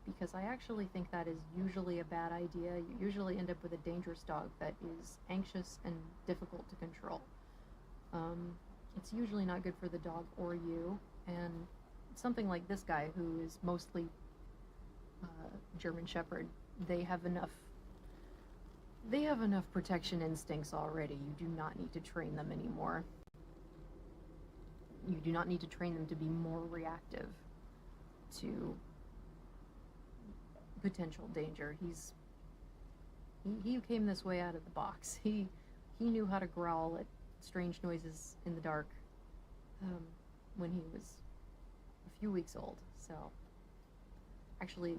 Speaker 1: because I actually think that is usually a bad idea. You usually end up with a dangerous dog that is anxious and difficult to control. It's usually not good for the dog or you, and something like this guy, who is mostly German Shepherd, they have enough protection instincts already. You do not need to train them anymore. You do not need to train them to be more reactive to potential danger. He came this way out of the box. He knew how to growl at strange noises in the dark when he was a few weeks old. So actually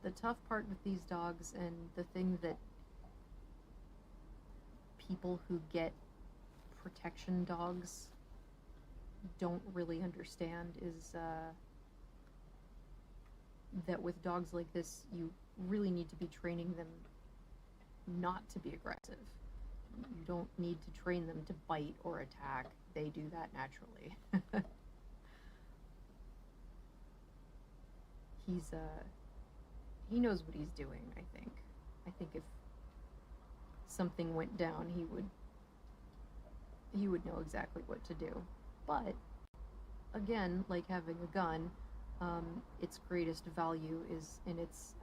Speaker 1: the tough part with these dogs, and the thing that people who get protection dogs don't really understand is that with dogs like this, you really need to be training them not to be aggressive. You don't need to train them to bite or attack. They do that naturally. He knows what he's doing, I think. I think if something went down, he would know exactly what to do. But again, like having a gun, its greatest value is in its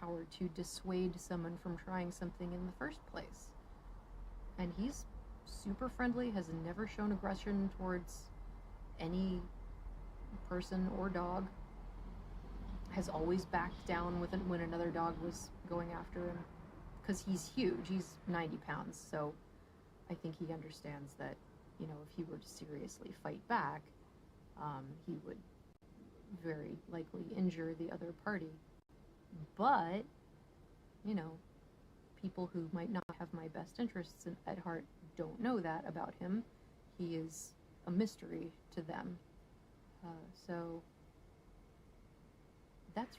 Speaker 1: power to dissuade someone from trying something in the first place. And he's super friendly, has never shown aggression towards any person or dog, has always backed down when another dog was going after him, because he's huge. He's 90 pounds, so I think he understands that, you know, if he were to seriously fight back, he would very likely injure the other party. But, you know, people who might not have my best interests at heart don't know that about him. He is a mystery to them. So that's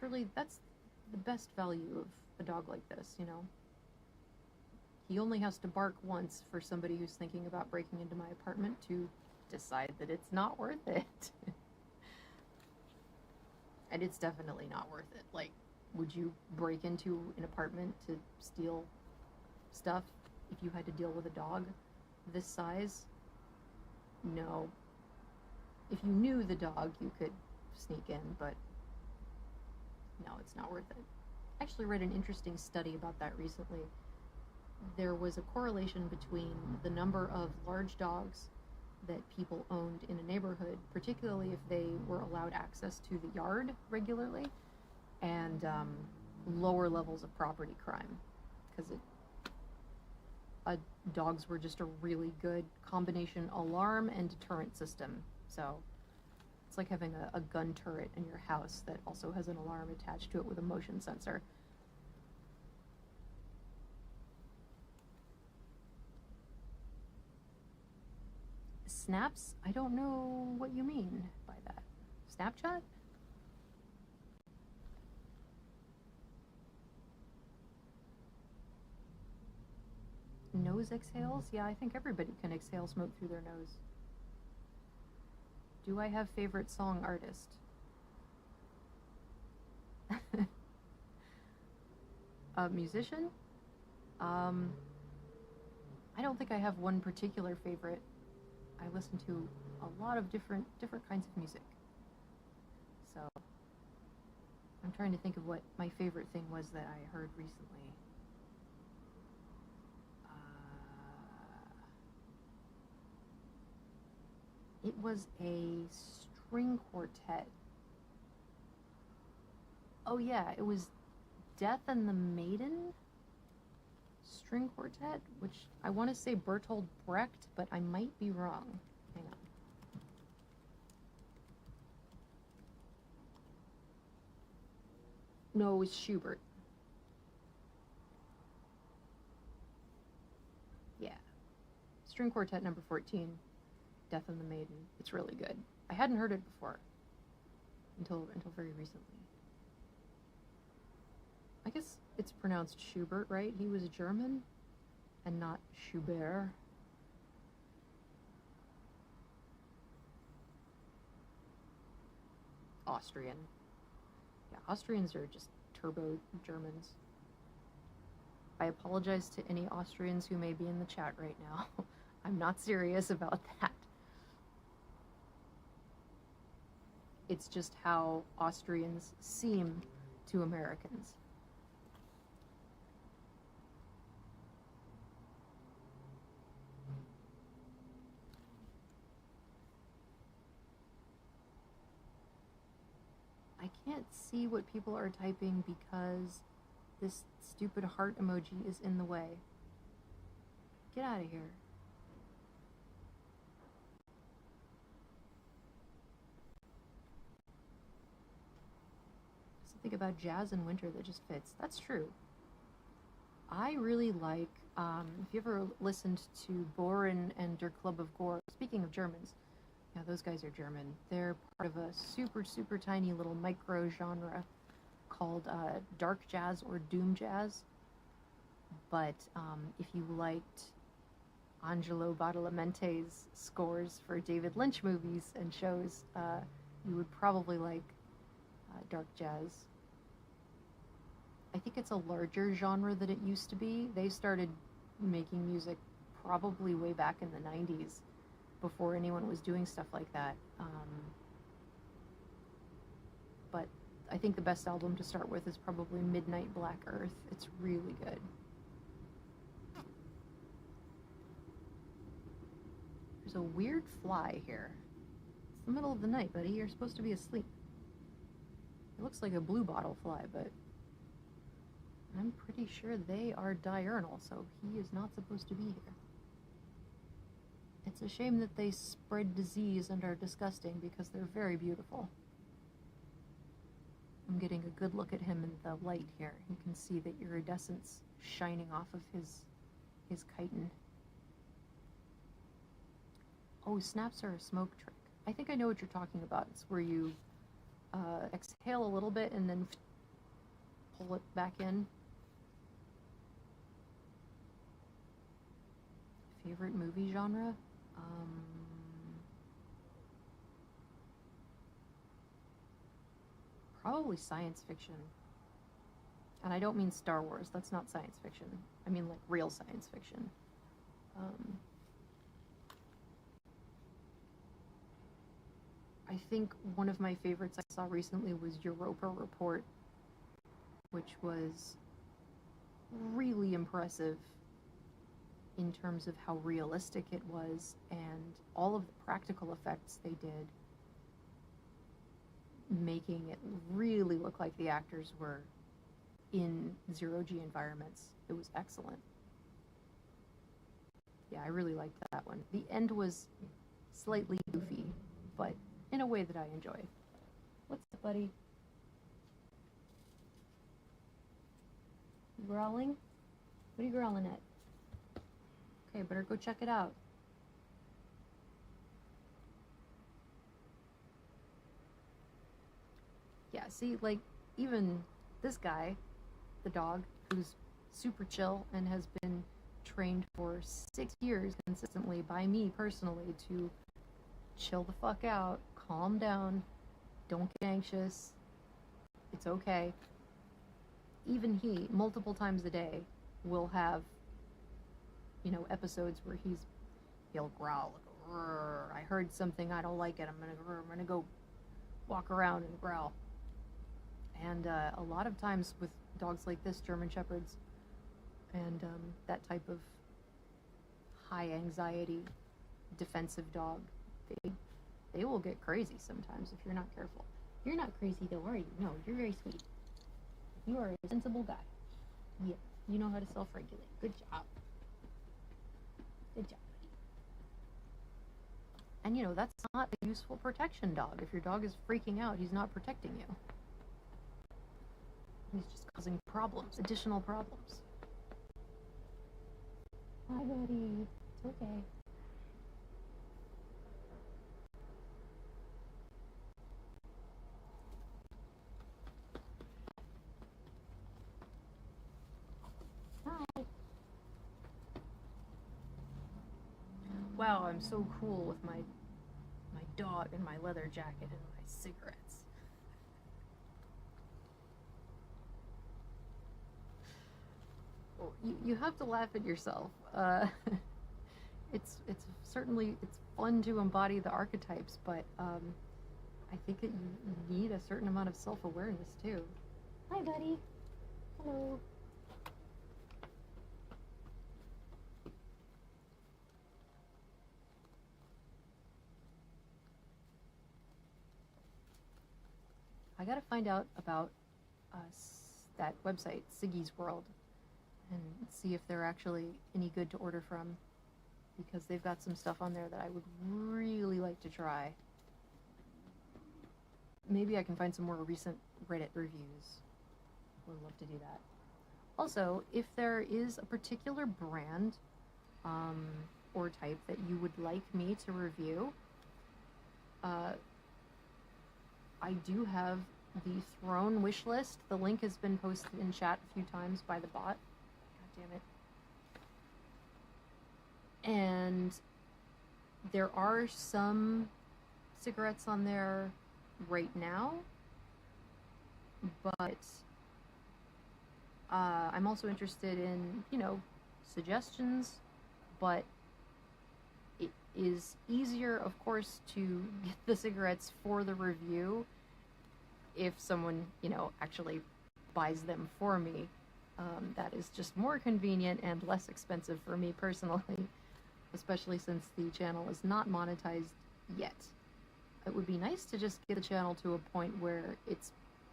Speaker 1: the best value of a dog like this, you know. He only has to bark once for somebody who's thinking about breaking into my apartment to decide that it's not worth it. And it's definitely not worth it. Like, would you break into an apartment to steal stuff if you had to deal with a dog this size? No. If you knew the dog, you could sneak in, but no, it's not worth it. I actually read an interesting study about that recently. There was a correlation between the number of large dogs that people owned in a neighborhood, particularly if they were allowed access to the yard regularly, and lower levels of property crime, because dogs were just a really good combination alarm and deterrent system. So it's like having a gun turret in your house that also has an alarm attached to it with a motion sensor. Snaps? I don't know what you mean by that. Snapchat? Nose exhales? Yeah, I think everybody can exhale smoke through their nose. Do I have favorite song artist? A musician? I don't think I have one particular favorite. I listen to a lot of different kinds of music. So I'm trying to think of what my favorite thing was that I heard recently. It was a string quartet. Oh yeah, it was Death and the Maiden string quartet, which I want to say Bertolt Brecht, but I might be wrong. Hang on. No, it was Schubert. Yeah. String quartet number 14, Death and the Maiden. It's really good. I hadn't heard it before until very recently. I guess it's pronounced Schubert, right? He was German and not Schubert. Austrian. Yeah, Austrians are just turbo Germans. I apologize to any Austrians who may be in the chat right now. I'm not serious about that. It's just how Austrians seem to Americans. I can't see what people are typing because this stupid heart emoji is in the way. Get out of here. Something about jazz in winter that just fits. That's true. I really like If you ever listened to Bohren and Der Club of Gore, speaking of Germans, yeah, those guys are German. They're part of a super, super tiny little micro genre called dark jazz or doom jazz. But if you liked Angelo Badalamente's scores for David Lynch movies and shows, you would probably like dark jazz. I think it's a larger genre than it used to be. They started making music probably way back in the 90s, before anyone was doing stuff like that. But I think the best album to start with is probably Midnight Black Earth. It's really good. There's a weird fly here. It's the middle of the night, buddy. You're supposed to be asleep. It looks like a blue bottle fly, but I'm pretty sure they are diurnal, so he is not supposed to be here. It's a shame that they spread disease and are disgusting, because they're very beautiful. I'm getting a good look at him in the light here. You can see the iridescence shining off of his chitin. Oh, snaps are a smoke trick. I think I know what you're talking about. It's where you exhale a little bit and then pull it back in. Favorite movie genre? Probably science fiction. And I don't mean Star Wars. That's not science fiction. I mean like real science fiction. I think one of my favorites I saw recently was Europa Report, which was really impressive in terms of how realistic it was, and all of the practical effects they did, making it really look like the actors were in zero-G environments. It was excellent. Yeah, I really liked that one. The end was slightly goofy, but in a way that I enjoy. What's up, buddy? You growling? What are you growling at? Okay, better go check it out. Yeah, see, like, even this guy, the dog, who's super chill and has been trained for 6 years consistently by me personally to chill the fuck out, calm down, don't get anxious, it's okay. Even he, multiple times a day, will have, you know, episodes where he'll growl, like, I heard something, I don't like it, I'm gonna go walk around and growl. And a lot of times with dogs like this, German Shepherds, and that type of high anxiety, defensive dog, they will get crazy sometimes if you're not careful. You're not crazy though, are you? No, you're very sweet. You are a sensible guy. Yeah, you know how to self-regulate. Good job. Good job. And you know, that's not a useful protection dog. If your dog is freaking out, he's not protecting you. He's just causing problems, additional problems. Hi, buddy. It's okay. Hi. Wow, I'm so cool with my dog and my leather jacket and my cigarettes. Well, you have to laugh at yourself. It's certainly it's fun to embody the archetypes, but I think that you need a certain amount of self-awareness too. Hi, buddy. Hello. I gotta find out about that website, Siggy's World, and see if they're actually any good to order from, because they've got some stuff on there that I would really like to try. Maybe I can find some more recent Reddit reviews. Would love to do that. Also, if there is a particular brand or type that you would like me to review, I do have the Throne wish list. The link has been posted in chat a few times by the bot. God damn it. And there are some cigarettes on there right now, but I'm also interested in, you know, suggestions, but it is easier, of course, to get the cigarettes for the review if someone, you know, actually buys them for me. That is just more convenient and less expensive for me personally, especially since the channel is not monetized yet. It would be nice to just get the channel to a point where it's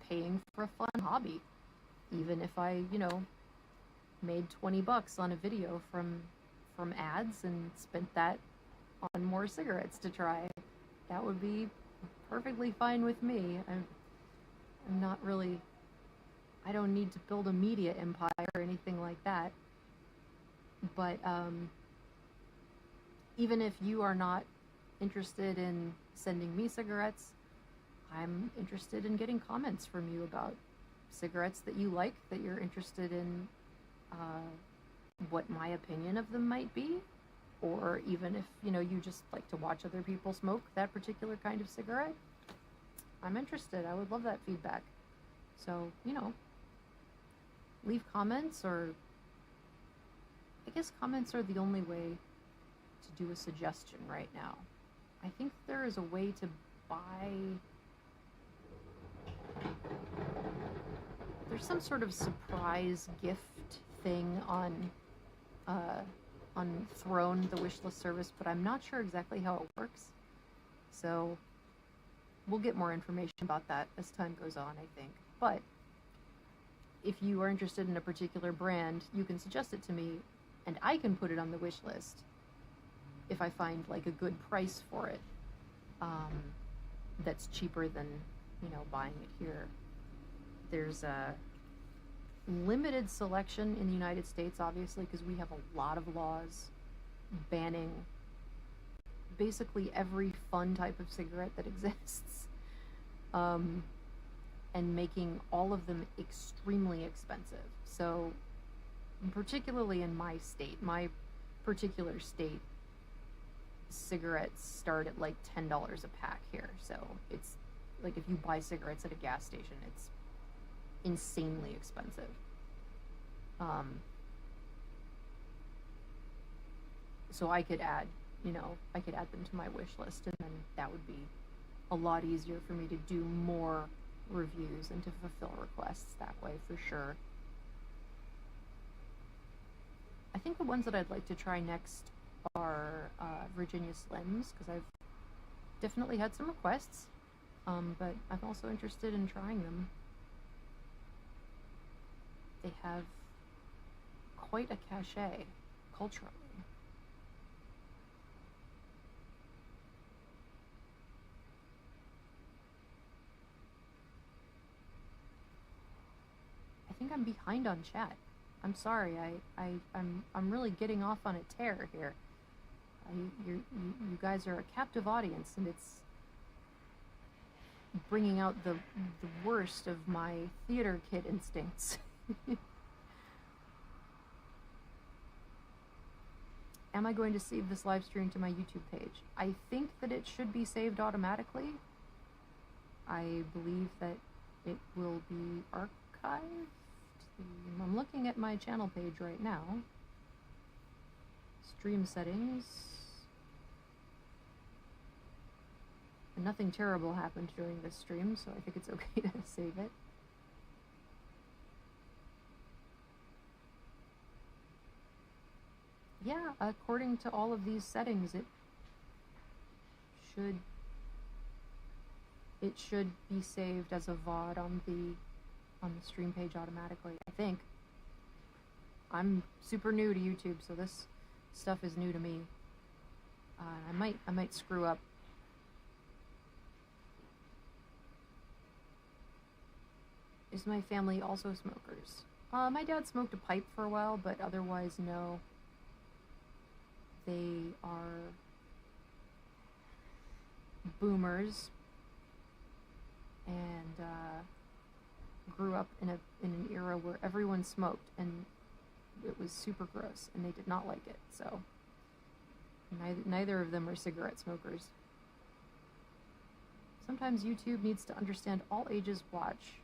Speaker 1: paying for a fun hobby. Even if I, you know, made 20 bucks on a video from ads and spent that on more cigarettes to try, that would be perfectly fine with me. I'm not really, I don't need to build a media empire or anything like that. But even if you are not interested in sending me cigarettes, I'm interested in getting comments from you about cigarettes that you like, that you're interested in what my opinion of them might be, or even if, you know, you just like to watch other people smoke that particular kind of cigarette. I'm interested. I would love that feedback. So, you know, leave comments, or I guess comments are the only way to do a suggestion right now. I think there is a way to buy... There's some sort of surprise gift thing on Throne, the wishlist service, but I'm not sure exactly how it works. So we'll get more information about that as time goes on, I think. But if you are interested in a particular brand, you can suggest it to me, and I can put it on the wish list if I find like a good price for it, that's cheaper than, you know, buying it here. There's a limited selection in the United States, obviously, because we have a lot of laws banning basically every fun type of cigarette that exists, and making all of them extremely expensive. So, particularly in my state, my particular state, cigarettes start at like $10 a pack here. So it's like if you buy cigarettes at a gas station, it's insanely expensive. So I could add, you know, I could add them to my wish list, and then that would be a lot easier for me to do more reviews and to fulfill requests that way, for sure. I think the ones that I'd like to try next are Virginia Slims, because I've definitely had some requests, but I'm also interested in trying them. They have quite a cachet culturally. I think I'm behind on chat. I'm sorry. I'm really getting off on a tear here. You guys are a captive audience, and it's bringing out the worst of my theater kid instincts. Am I going to save this live stream to my YouTube page? I think that it should be saved automatically. I believe that it will be archived. I'm looking at my channel page right now. Stream settings. And nothing terrible happened during this stream, so I think it's okay to save it. Yeah, according to all of these settings, it should be saved as a VOD on the stream page automatically, I think. I'm super new to YouTube, so this stuff is new to me. I might screw up. Is my family also smokers? My dad smoked a pipe for a while, but otherwise, no. They are boomers and grew up in an era where everyone smoked, and it was super gross, and they did not like it. So neither of them are cigarette smokers. Sometimes YouTube needs to understand all ages watch.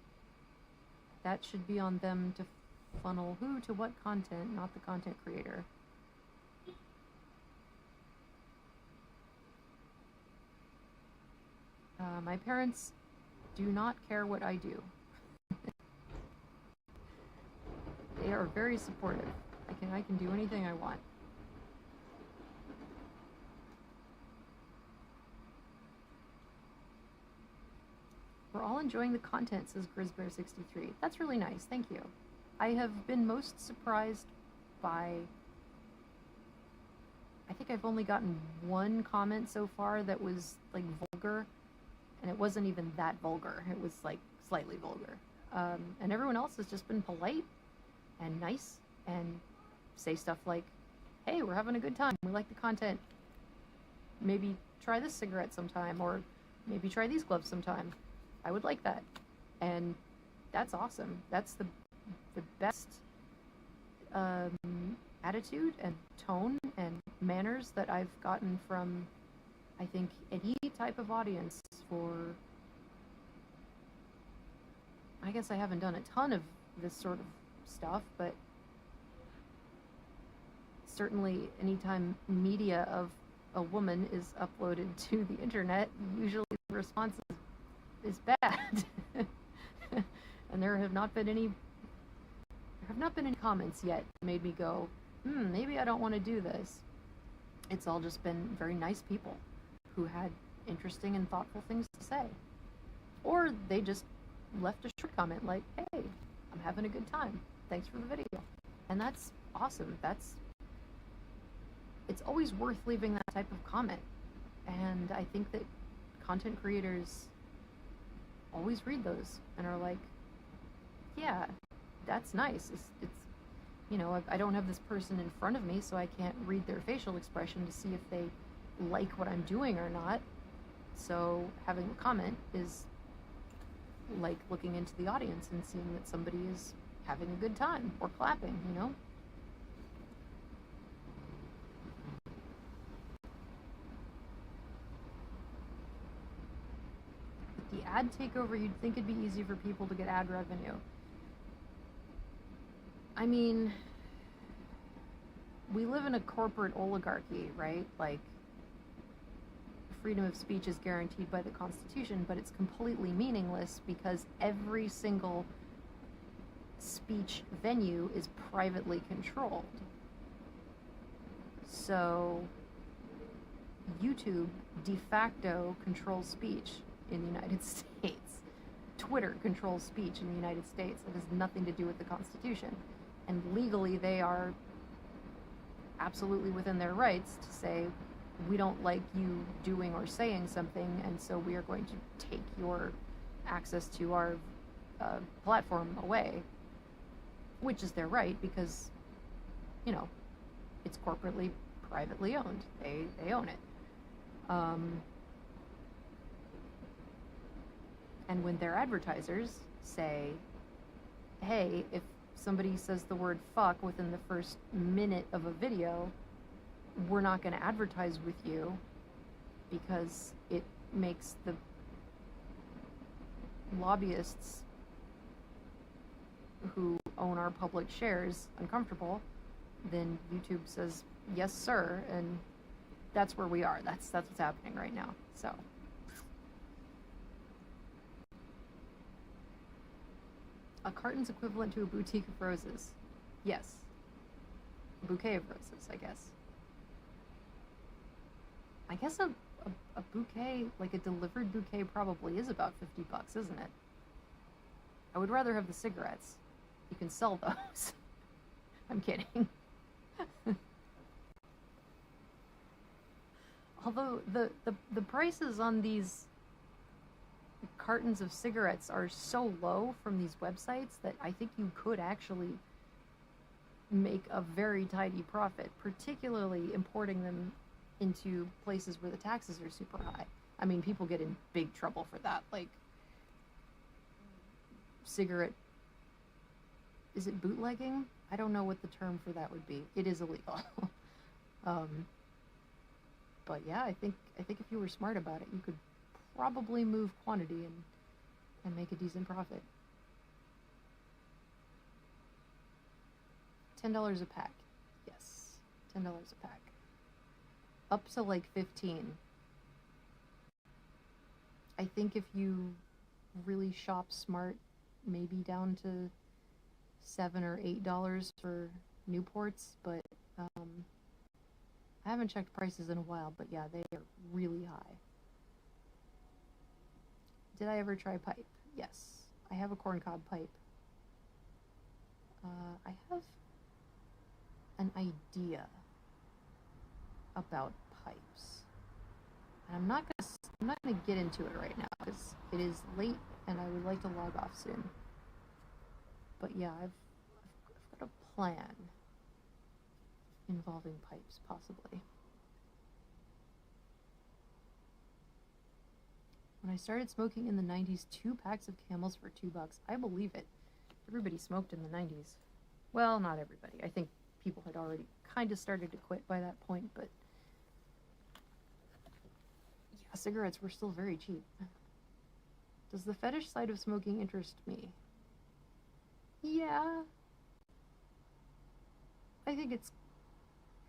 Speaker 1: That should be on them to funnel who to what content, not the content creator. My parents do not care what I do. They are very supportive. I can do anything I want. We're all enjoying the content, says Grizzbear63. That's really nice, thank you. I have been most surprised by... I think I've only gotten one comment so far that was, like, vulgar. And it wasn't even that vulgar. It was, like, slightly vulgar. And everyone else has just been polite and nice and say stuff like, hey, we're having a good time. We like the content. Maybe try this cigarette sometime, or maybe try these gloves sometime. I would like that. And that's awesome. That's the best attitude and tone and manners that I've gotten from, I think, any type of audience for... I guess I haven't done a ton of this sort of stuff, but certainly anytime media of a woman is uploaded to the internet, usually the response is bad. And there have not been any comments yet that made me go, maybe I don't want to do this. It's all just been very nice people who had interesting and thoughtful things to say. Or they just left a short comment like, hey, I'm having a good time. Thanks for the video. And that's awesome. It's always worth leaving that type of comment. And I think that content creators always read those and are like, yeah, that's nice. It's you know, I don't have this person in front of me, so I can't read their facial expression to see if they like what I'm doing or not. So having a comment is like looking into the audience and seeing that somebody is having a good time or clapping, you know? With the ad takeover, you'd think it'd be easy for people to get ad revenue. I mean, we live in a corporate oligarchy, right? Like, freedom of speech is guaranteed by the Constitution, but it's completely meaningless because every single speech venue is privately controlled. So, YouTube de facto controls speech in the United States. Twitter controls speech in the United States. It has nothing to do with the Constitution. And legally, they are absolutely within their rights to say, we don't like you doing or saying something, and so we are going to take your access to our platform away. Which is their right, because, you know, it's corporately, privately owned. They own it. And when their advertisers say, hey, if somebody says the word fuck within the first minute of a video, we're not going to advertise with you because it makes the lobbyists who own our public shares uncomfortable, then YouTube says, yes, sir, and that's where we are. That's what's happening right now. So a carton's equivalent to a bouquet of roses. Yes. A bouquet of roses, I guess. I guess a bouquet, like a delivered bouquet, probably is about $50, isn't it? I would rather have the cigarettes. You can sell those. I'm kidding. Although the prices on these cartons of cigarettes are so low from these websites that I think you could actually make a very tidy profit, particularly importing them into places where the taxes are super high. I mean, people get in big trouble for that. Like, cigarette, is it bootlegging? I don't know what the term for that would be. It is illegal. But yeah, I think if you were smart about it, you could probably move quantity and make a decent profit. $10 a pack. Yes, $10 a pack. Up to like 15. I think if you really shop smart, maybe down to $7 or $8 for Newports, but I haven't checked prices in a while, but yeah, they are really high. Did I ever try pipe? Yes, I have a corncob pipe. I have an idea about pipes, and I'm not gonna get into it right now because it is late and I would like to log off soon. But yeah, I've got a plan involving pipes, possibly. When I started smoking in the 90s, 2 packs of Camels for $2. I believe it. Everybody smoked in the 90s. Well, not everybody. I think people had already kind of started to quit by that point, but yeah, cigarettes were still very cheap. Does the fetish side of smoking interest me? Yeah. I think it's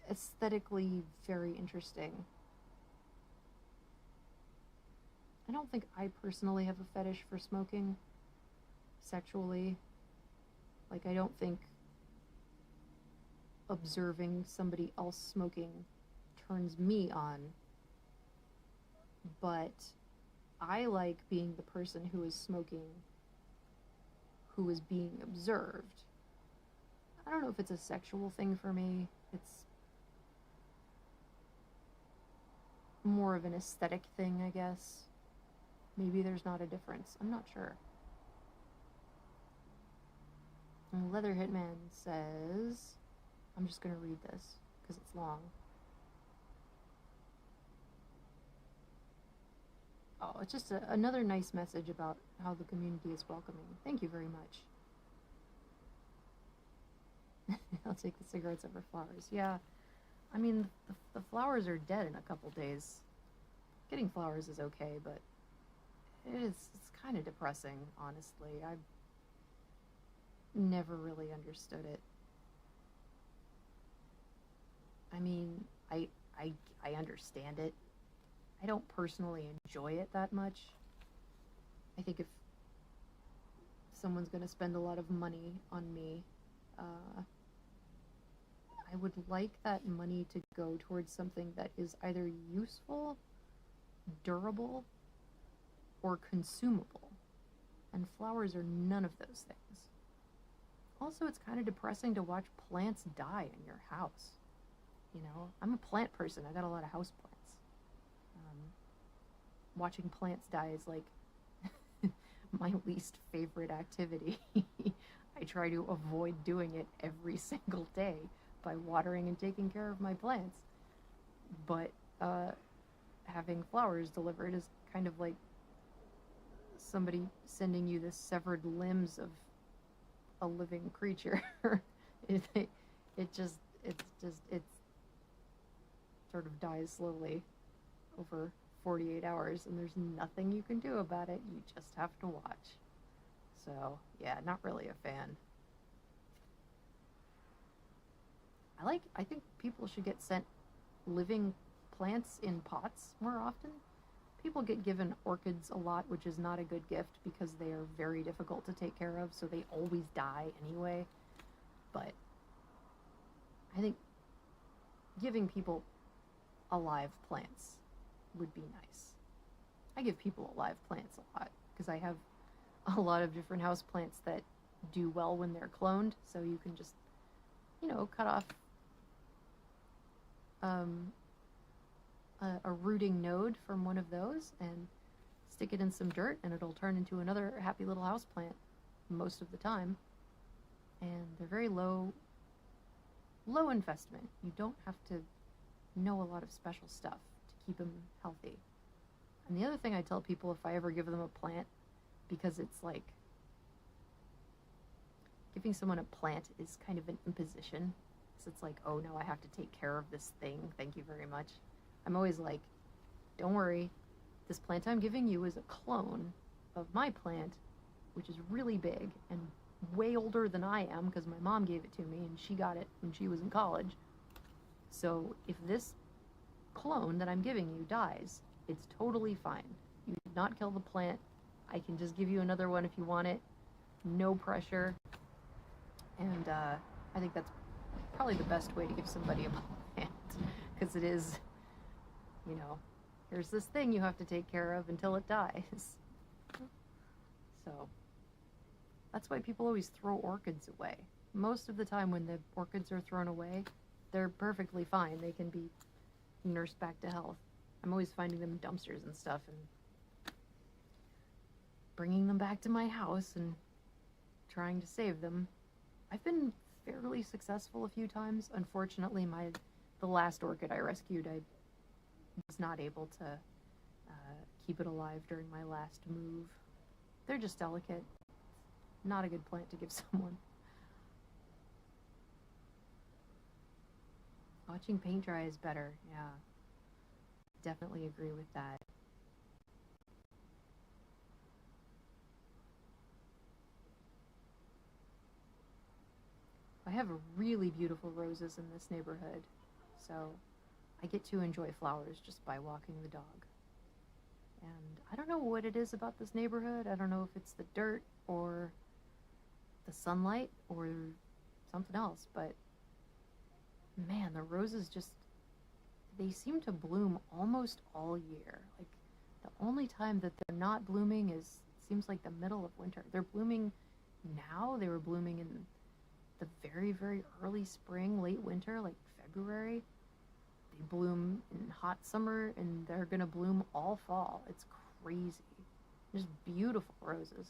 Speaker 1: aesthetically very interesting. I don't think I personally have a fetish for smoking sexually. Like, I don't think observing somebody else smoking turns me on, but I like being the person who is smoking, who is being observed. I don't know if it's a sexual thing for me. It's more of an aesthetic thing, I guess. Maybe there's not a difference. I'm not sure. And Leather Hitman says, I'm just going to read this because it's long. Oh, it's just another nice message about how the community is welcoming. Thank you very much. I'll take the cigarettes over flowers. Yeah, I mean, the flowers are dead in a couple days. Getting flowers is okay, but it's kind of depressing, honestly. I've never really understood it. I mean, I understand it. I don't personally enjoy it that much. I think if someone's going to spend a lot of money on me, I would like that money to go towards something that is either useful, durable, or consumable. And flowers are none of those things. Also, it's kind of depressing to watch plants die in your house. You know, I'm a plant person. I got a lot of house plants. Watching plants die is like my least favorite activity. I try to avoid doing it every single day by watering and taking care of my plants. But having flowers delivered is kind of like somebody sending you the severed limbs of a living creature. it sort of dies slowly over 48 hours, and there's nothing you can do about it. You just have to watch. So yeah, not really a fan. I think people should get sent living plants in pots more often. People get given orchids a lot, which is not a good gift because they are very difficult to take care of, so they always die anyway. But I think giving people alive plants would be nice. I give people alive plants a lot because I have a lot of different house plants that do well when they're cloned, so you can just, cut off a rooting node from one of those and stick it in some dirt and it'll turn into another happy little house plant most of the time. And they're very low investment. You don't have to know a lot of special stuff to keep them healthy. And the other thing I tell people if I ever give them a plant, because it's like giving someone a plant is kind of an imposition. So it's like, oh no, I have to take care of this thing. Thank you very much. I'm always like, don't worry. This plant I'm giving you is a clone of my plant, which is really big and way older than I am because my mom gave it to me and she got it when she was in college. So if this clone that I'm giving you dies, it's totally fine. You did not kill the plant. I can just give you another one if you want it. No pressure. And I think that's probably the best way to give somebody a plant, because it is, you know, here's this thing you have to take care of until it dies. So that's why people always throw orchids away. Most of the time when the orchids are thrown away, they're perfectly fine. They can be nursed back to health. I'm always finding them in dumpsters and stuff and bringing them back to my house and trying to save them. I've been fairly successful a few times. Unfortunately, the last orchid I rescued, I was not able to keep it alive during my last move. They're just delicate. Not a good plant to give someone. Watching paint dry is better, yeah. Definitely agree with that. I have really beautiful roses in this neighborhood, so I get to enjoy flowers just by walking the dog. And I don't know what it is about this neighborhood. I don't know if it's the dirt or the sunlight or something else, but man, the roses just, they seem to bloom almost all year. Like, the only time that they're not blooming seems like the middle of winter. They're blooming now. They were blooming in the very, very early spring, late winter, like February. They bloom in hot summer, and they're gonna bloom all fall. It's crazy. Just beautiful roses.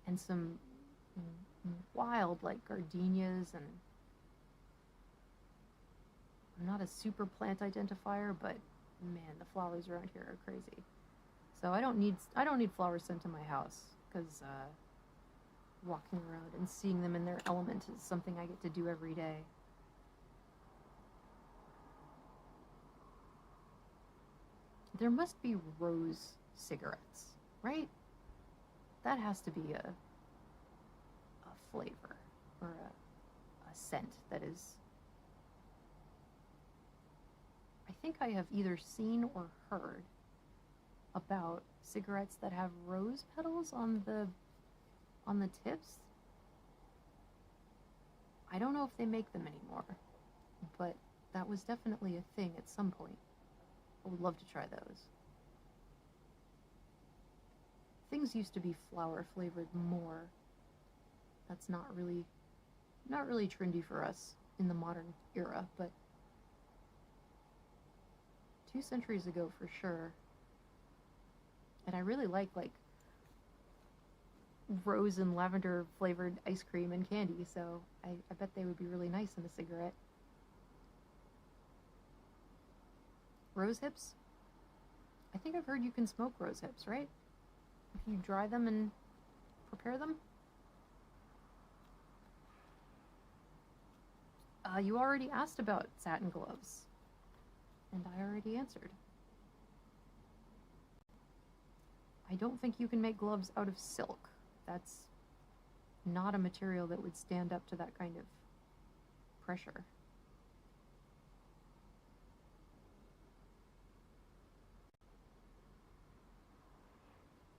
Speaker 1: And some wild, like, gardenias, and I'm not a super plant identifier, but man, the flowers around here are crazy. So I don't need flowers sent to my house, because walking around and seeing them in their element is something I get to do every day. There must be rose cigarettes, right? That has to be a flavor or a scent that is... I think I have either seen or heard about cigarettes that have rose petals on the tips. I don't know if they make them anymore, but that was definitely a thing at some point. I would love to try those. Things used to be flower flavored more. That's not really trendy for us in the modern era, but 2 centuries ago for sure. And I really like rose and lavender flavored ice cream and candy, so I bet they would be really nice in a cigarette. Rose hips? I think I've heard you can smoke rose hips, right? If you dry them and prepare them? You already asked about satin gloves, and I already answered. I don't think you can make gloves out of silk. That's not a material that would stand up to that kind of pressure.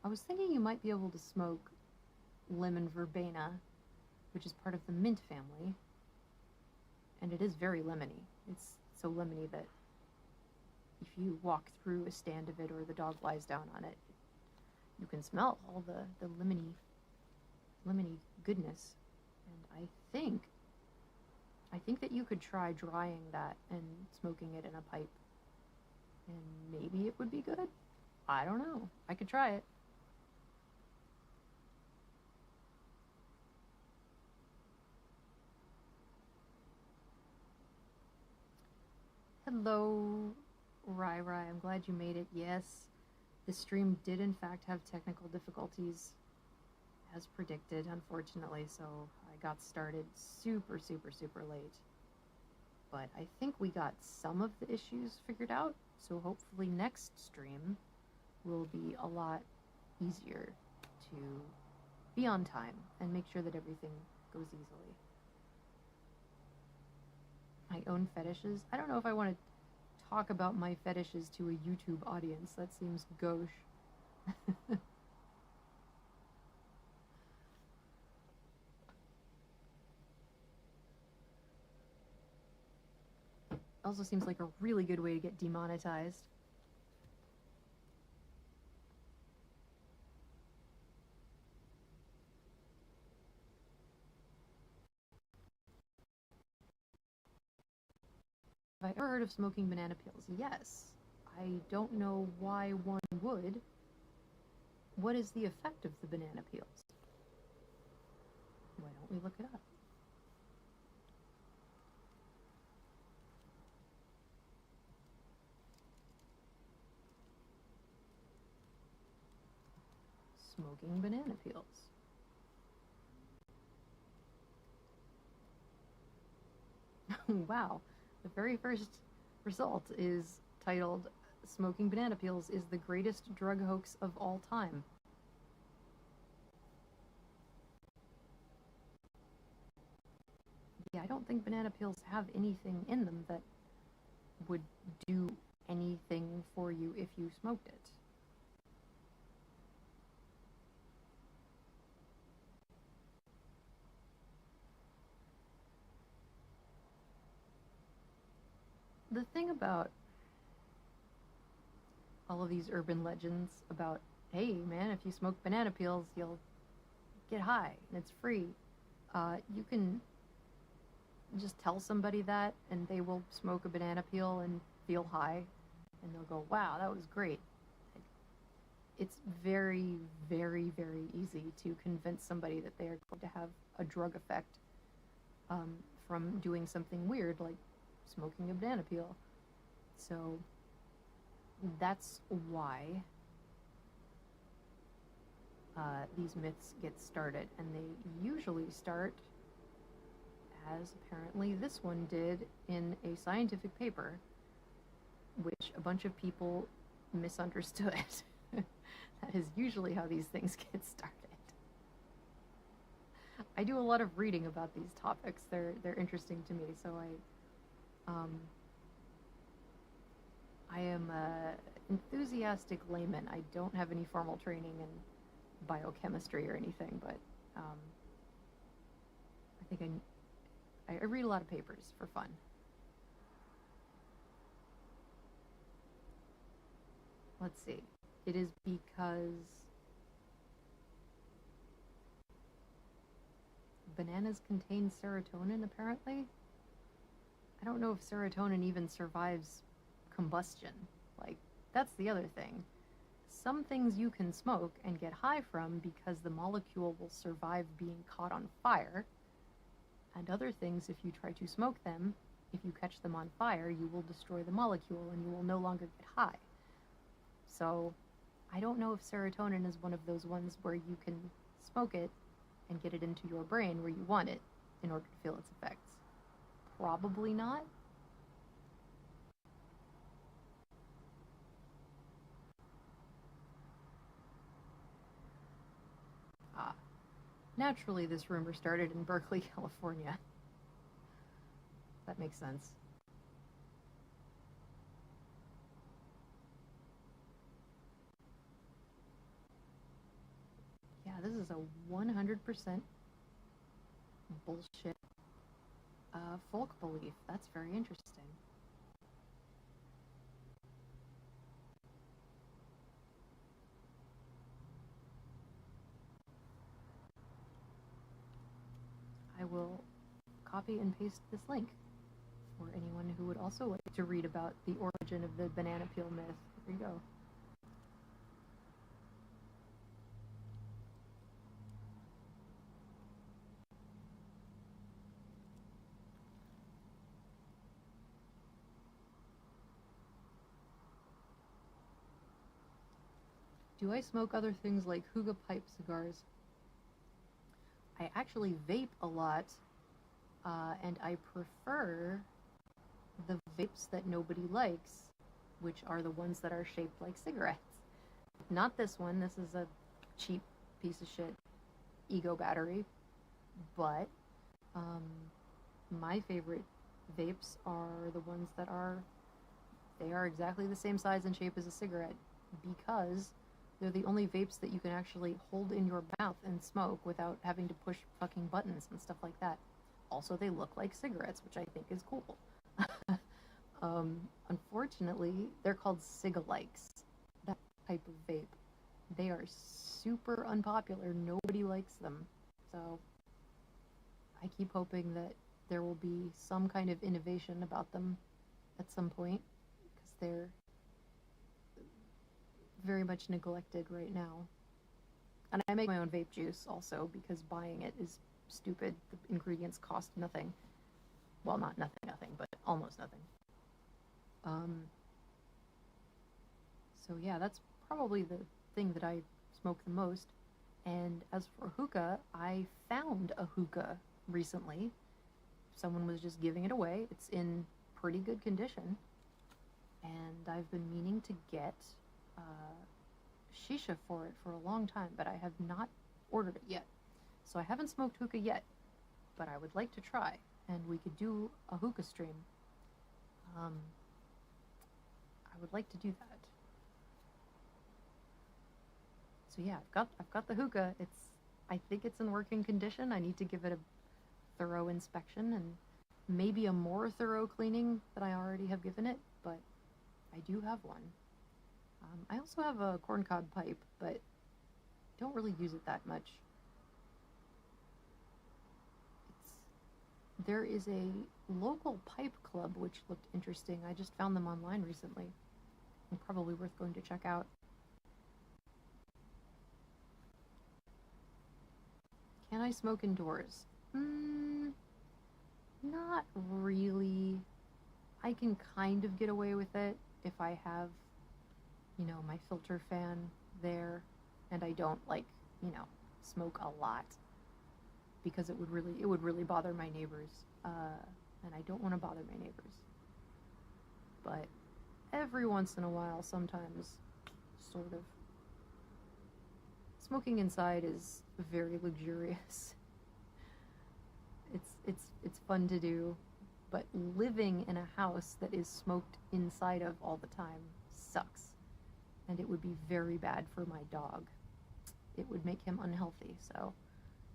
Speaker 1: I was thinking you might be able to smoke lemon verbena, which is part of the mint family, and it is very lemony. It's so lemony that if you walk through a stand of it or the dog lies down on it, you can smell all the lemony goodness. And I think that you could try drying that and smoking it in a pipe, and maybe it would be good. I don't know. I could try it. Hello, Rai Rai. I'm glad you made it. Yes, the stream did in fact have technical difficulties as predicted, unfortunately, so I got started super, super, super late. But I think we got some of the issues figured out, so hopefully next stream will be a lot easier to be on time and make sure that everything goes easily. My own fetishes? I don't know if I want to talk about my fetishes to a YouTube audience. That seems gauche. Also seems like a really good way to get demonetized. Have I ever heard of smoking banana peels? Yes. I don't know why one would. What is the effect of the banana peels? Why don't we look it up? Smoking banana peels. Wow. The very first result is titled Smoking Banana Peels is the greatest drug hoax of all time. Yeah, I don't think banana peels have anything in them that would do anything for you if you smoked it. The thing about all of these urban legends about, hey man, if you smoke banana peels, you'll get high and it's free. You can just tell somebody that and they will smoke a banana peel and feel high and they'll go, wow, that was great. It's very, very, very easy to convince somebody that they are going to have a drug effect from doing something weird like smoking a banana peel. So that's why these myths get started, and they usually start as apparently this one did in a scientific paper, which a bunch of people misunderstood. That is usually how these things get started. I do a lot of reading about these topics. They're interesting to me, so I am a enthusiastic layman. I don't have any formal training in biochemistry or anything, but I think I read a lot of papers for fun. Let's see. It is because bananas contain serotonin, apparently. I don't know if serotonin even survives combustion. Like, that's the other thing. Some things you can smoke and get high from because the molecule will survive being caught on fire, and other things, if you try to smoke them, if you catch them on fire, you will destroy the molecule and you will no longer get high. So I don't know if serotonin is one of those ones where you can smoke it and get it into your brain where you want it in order to feel its effects. Probably not. Ah, naturally this rumor started in Berkeley, California. That makes sense. Yeah, this is a 100% bullshit folk belief. That's very interesting. I will copy and paste this link for anyone who would also like to read about the origin of the banana peel myth. Here you go. Do I smoke other things like hookah pipe cigars? I actually vape a lot, and I prefer the vapes that nobody likes, which are the ones that are shaped like cigarettes. Not this one. This is a cheap piece of shit ego battery, but my favorite vapes are the ones that they are exactly the same size and shape as a cigarette, because they're the only vapes that you can actually hold in your mouth and smoke without having to push fucking buttons and stuff like that. Also, they look like cigarettes, which I think is cool. Unfortunately, they're called cigalikes, that type of vape. They are super unpopular. Nobody likes them. So I keep hoping that there will be some kind of innovation about them at some point, because they're very much neglected right now. And I make my own vape juice also, because buying it is stupid. The ingredients cost nothing. Well, not nothing, but almost nothing. So yeah, that's probably the thing that I smoke the most. And as for hookah, I found a hookah recently. Someone was just giving it away. It's in pretty good condition. And I've been meaning to get shisha for it for a long time, but I have not ordered it yet. So I haven't smoked hookah yet, but I would like to try, and we could do a hookah stream. I would like to do that. So yeah, I've got the hookah. I think it's in working condition. I need to give it a thorough inspection and maybe a more thorough cleaning than I already have given it, but I do have one. I also have a corncob pipe, but don't really use it that much. There is a local pipe club which looked interesting. I just found them online recently, and probably worth going to check out. Can I smoke indoors? Not really. I can kind of get away with it if I have, my filter fan there, and I don't smoke a lot, because it would really bother my neighbors, and I don't want to bother my neighbors. But every once in a while, sometimes, sort of. Smoking inside is very luxurious. It's fun to do, but living in a house that is smoked inside of all the time sucks, and it would be very bad for my dog. It would make him unhealthy, so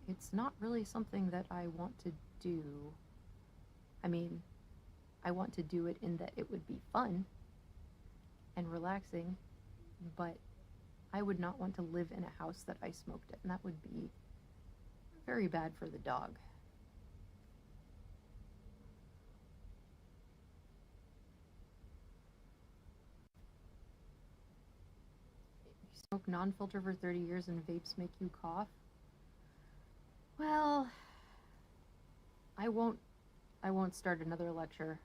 Speaker 1: it's not really something that I want to do. I mean, I want to do it in that it would be fun and relaxing, but I would not want to live in a house that I smoked in. That would be very bad for the dog. You smoke non-filter for 30 years and vapes make you cough? Well, I won't start another lecture,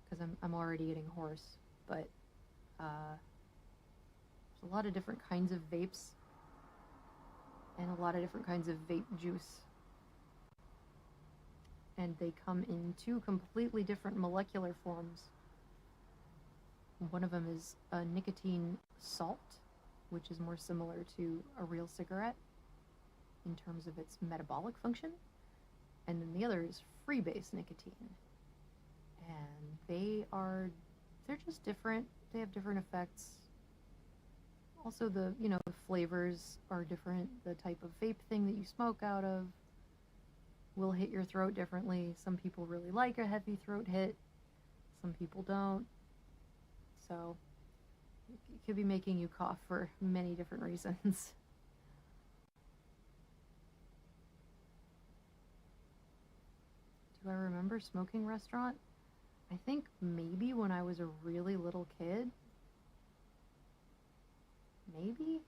Speaker 1: because I'm already getting hoarse, but there's a lot of different kinds of vapes and a lot of different kinds of vape juice, and they come in two completely different molecular forms. One of them is a nicotine salt, which is more similar to a real cigarette in terms of its metabolic function, and then the other is freebase nicotine, and they're just different. They have different effects. Also, the flavors are different. The type of vape thing that you smoke out of will hit your throat differently. Some people really like a heavy throat hit, some people don't. So it could be making you cough for many different reasons. Do I remember smoking restaurant? I think maybe when I was a really little kid. Maybe?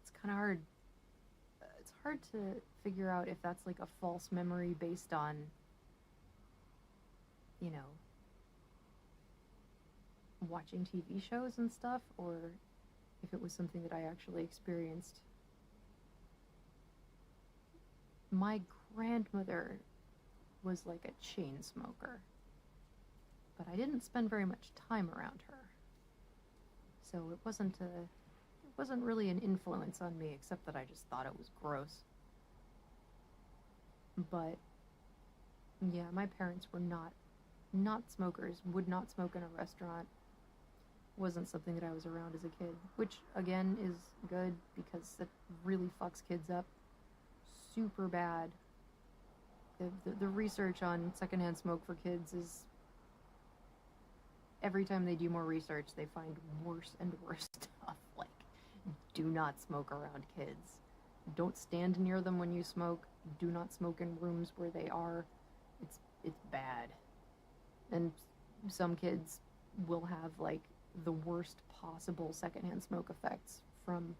Speaker 1: It's kind of hard. It's hard to figure out if that's like a false memory based on, watching TV shows and stuff, or if it was something that I actually experienced. My grandmother was like a chain smoker, but I didn't spend very much time around her. So it wasn't really an influence on me, except that I just thought it was gross. But yeah, my parents were not smokers, would not smoke in a restaurant. Wasn't something that I was around as a kid, which again is good because it really fucks kids up super bad. The research on secondhand smoke for kids is, every time they do more research, they find worse and worse stuff. Like, do not smoke around kids. Don't stand near them when you smoke. Do not smoke in rooms where they are. It's bad. And some kids will have like the worst possible secondhand smoke effects from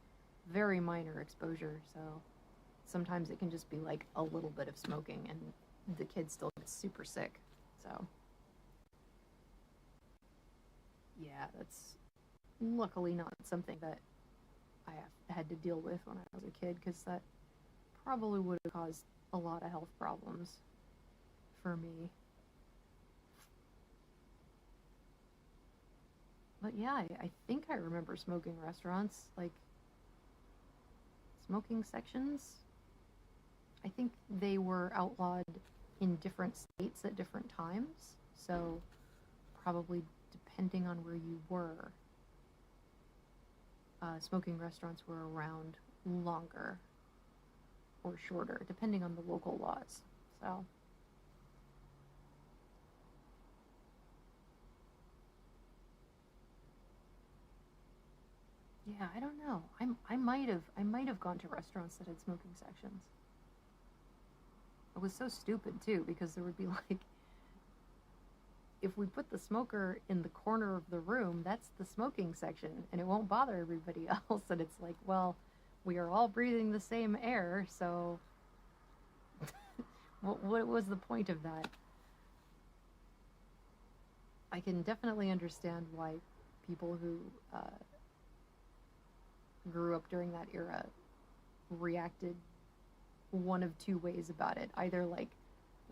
Speaker 1: very minor exposure. So sometimes it can just be like a little bit of smoking and the kid still gets super sick. So yeah, that's luckily not something that I had to deal with when I was a kid, because that probably would have caused a lot of health problems for me. But yeah, I think I remember smoking restaurants, like smoking sections. I think they were outlawed in different states at different times, so probably depending on where you were, smoking restaurants were around longer or shorter, depending on the local laws. So yeah, I don't know. I might have gone to restaurants that had smoking sections. It was so stupid too, because there would be like, if we put the smoker in the corner of the room, that's the smoking section, and it won't bother everybody else. And it's like, well, we are all breathing the same air, so what was the point of that? I can definitely understand why people who grew up during that era reacted one of two ways about it. Either like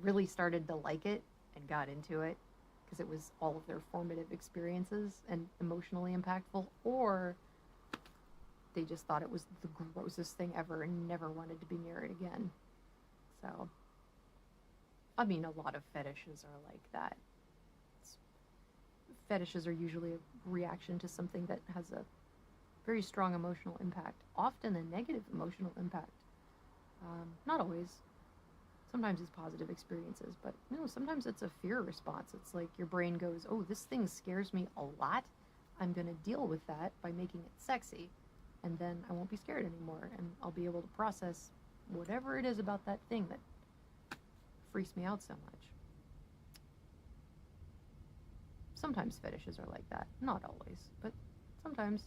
Speaker 1: really started to like it and got into it because it was all of their formative experiences and emotionally impactful, or they just thought it was the grossest thing ever and never wanted to be near it again. So, I mean, a lot of fetishes are like that. Fetishes are usually a reaction to something that has a very strong emotional impact, often a negative emotional impact. Not always. Sometimes it's positive experiences, but no, sometimes it's a fear response. It's like your brain goes, oh, this thing scares me a lot. I'm going to deal with that by making it sexy, and then I won't be scared anymore, and I'll be able to process whatever it is about that thing that freaks me out so much. Sometimes fetishes are like that. Not always, but sometimes.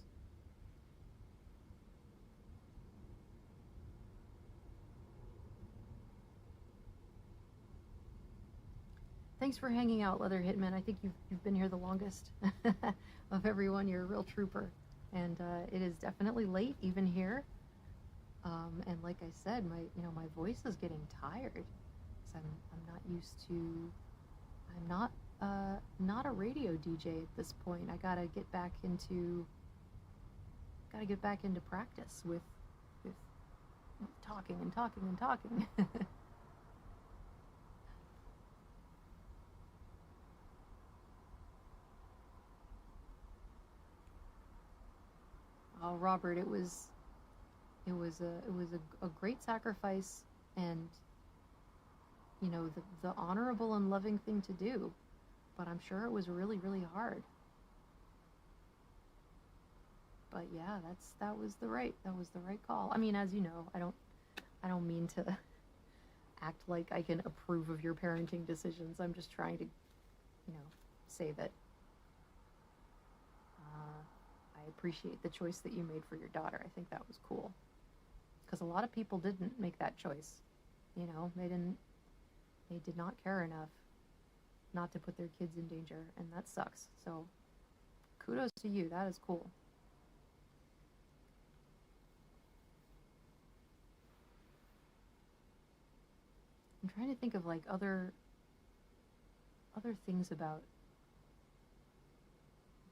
Speaker 1: Thanks for hanging out, Leather Hitman. I think you've been here the longest of everyone. You're a real trooper. And it is definitely late, even here. And like I said, my voice is getting tired. 'Cause I'm not used to. I'm not a radio DJ at this point. I gotta get back into practice with talking and talking and talking. Oh, Robert, it was a great sacrifice, and the honorable and loving thing to do, but I'm sure it was really, really hard. But yeah, that was the right call. I mean, as you know, I don't mean to act like I can approve of your parenting decisions. I'm just trying to, say that I appreciate the choice that you made for your daughter. I think that was cool, because a lot of people didn't make that choice. They did not care enough not to put their kids in danger, and that sucks. So kudos to you. That is cool. I'm trying to think of like other things about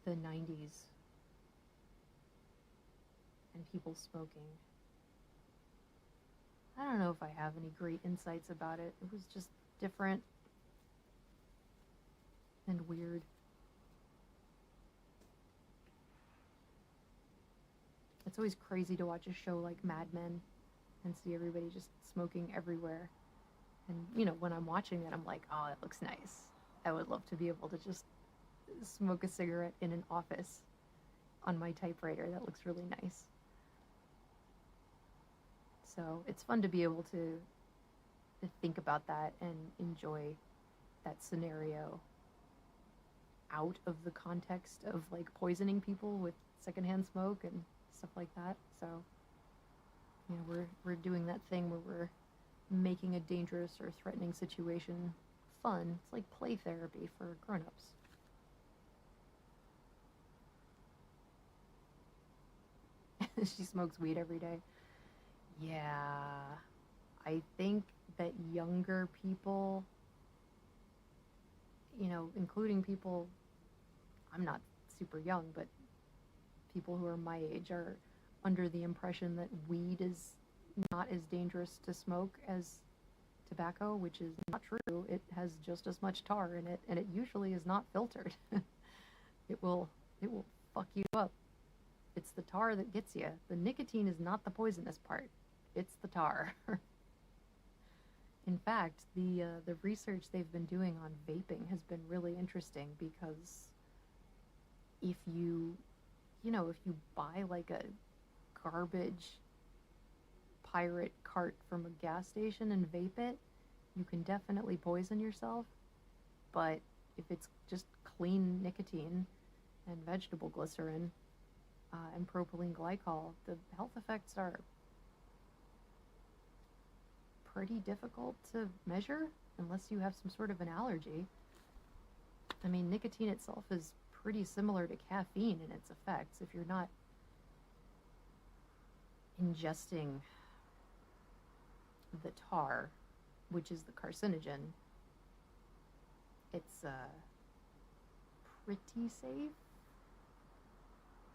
Speaker 1: the 90s and people smoking. I don't know if I have any great insights about it. It was just different and weird. It's always crazy to watch a show like Mad Men and see everybody just smoking everywhere. And, you know, when I'm watching it, I'm like, oh, that looks nice. I would love to be able to just smoke a cigarette in an office on my typewriter. That looks really nice. So it's fun to be able to think about that and enjoy that scenario out of the context of like poisoning people with secondhand smoke and stuff like that. So, you know, we're doing that thing where we're making a dangerous or threatening situation fun. It's like play therapy for grown-ups. She smokes weed every day. Yeah, I think that younger people, you know, including people, I'm not super young, but people who are my age are under the impression that weed is not as dangerous to smoke as tobacco, which is not true. It has just as much tar in it, and it usually is not filtered. it will fuck you up. It's the tar that gets you. The nicotine is not the poisonous part. It's the tar. In fact, the research they've been doing on vaping has been really interesting because if you buy like a garbage pirate cart from a gas station and vape it, you can definitely poison yourself. But if it's just clean nicotine and vegetable glycerin and propylene glycol, the health effects are pretty difficult to measure unless you have some sort of an allergy. I mean, nicotine itself is pretty similar to caffeine in its effects. If you're not ingesting the tar, which is the carcinogen, it's pretty safe.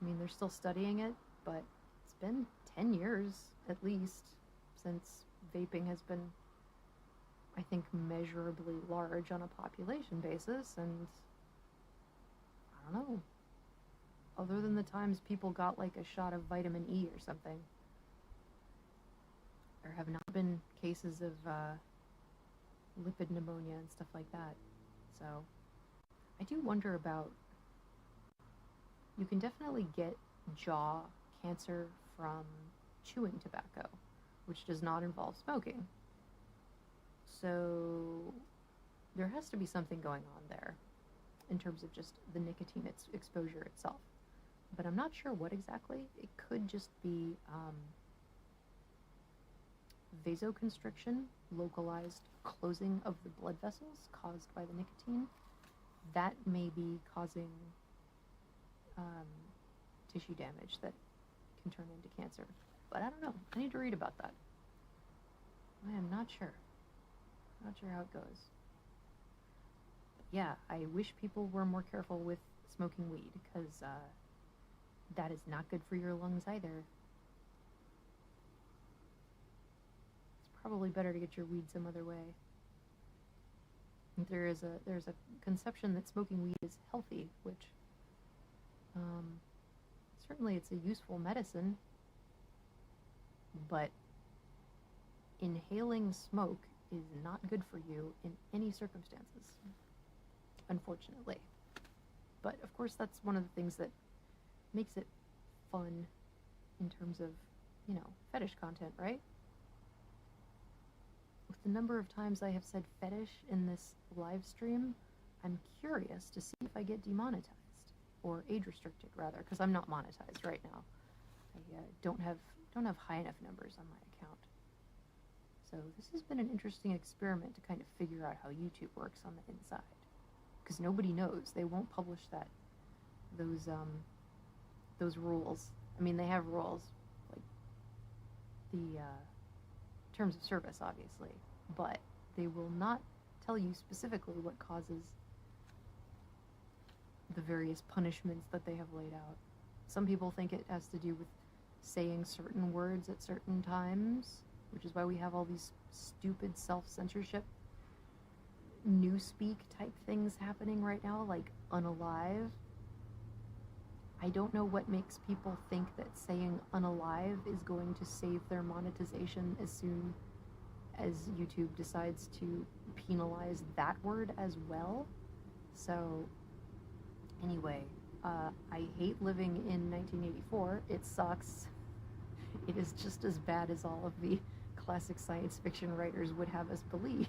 Speaker 1: I mean, they're still studying it, but it's been 10 years at least since vaping has been, I think, measurably large on a population basis, and I don't know, other than the times people got like a shot of vitamin E or something, there have not been cases of lipid pneumonia and stuff like that. So I do wonder about, you can definitely get jaw cancer from chewing tobacco, which does not involve smoking. So there has to be something going on there in terms of just the nicotine exposure itself. But I'm not sure what exactly. It could just be vasoconstriction, localized closing of the blood vessels caused by the nicotine. That may be causing tissue damage that can turn into cancer. But I don't know. I need to read about that. I am not sure. Not sure how it goes. But yeah, I wish people were more careful with smoking weed, because that is not good for your lungs either. It's probably better to get your weed some other way. There's a conception that smoking weed is healthy, which certainly it's a useful medicine, but inhaling smoke is not good for you in any circumstances, unfortunately. But of course, that's one of the things that makes it fun in terms of, you know, fetish content, right? With the number of times I have said fetish in this live stream, I'm curious to see if I get demonetized, or age restricted rather, because I'm not monetized right now. I don't have high enough numbers on my account. So this has been an interesting experiment to kind of figure out how YouTube works on the inside, because nobody knows. They won't publish that those those rules. I mean, they have rules, like the terms of service, obviously, but they will not tell you specifically what causes the various punishments that they have laid out. Some people think it has to do with saying certain words at certain times, which is why we have all these stupid self-censorship newspeak type things happening right now, like unalive. I don't know what makes people think that saying unalive is going to save their monetization as soon as YouTube decides to penalize that word as well. So anyway, I hate living in 1984. It sucks. It is just as bad as all of the classic science fiction writers would have us believe.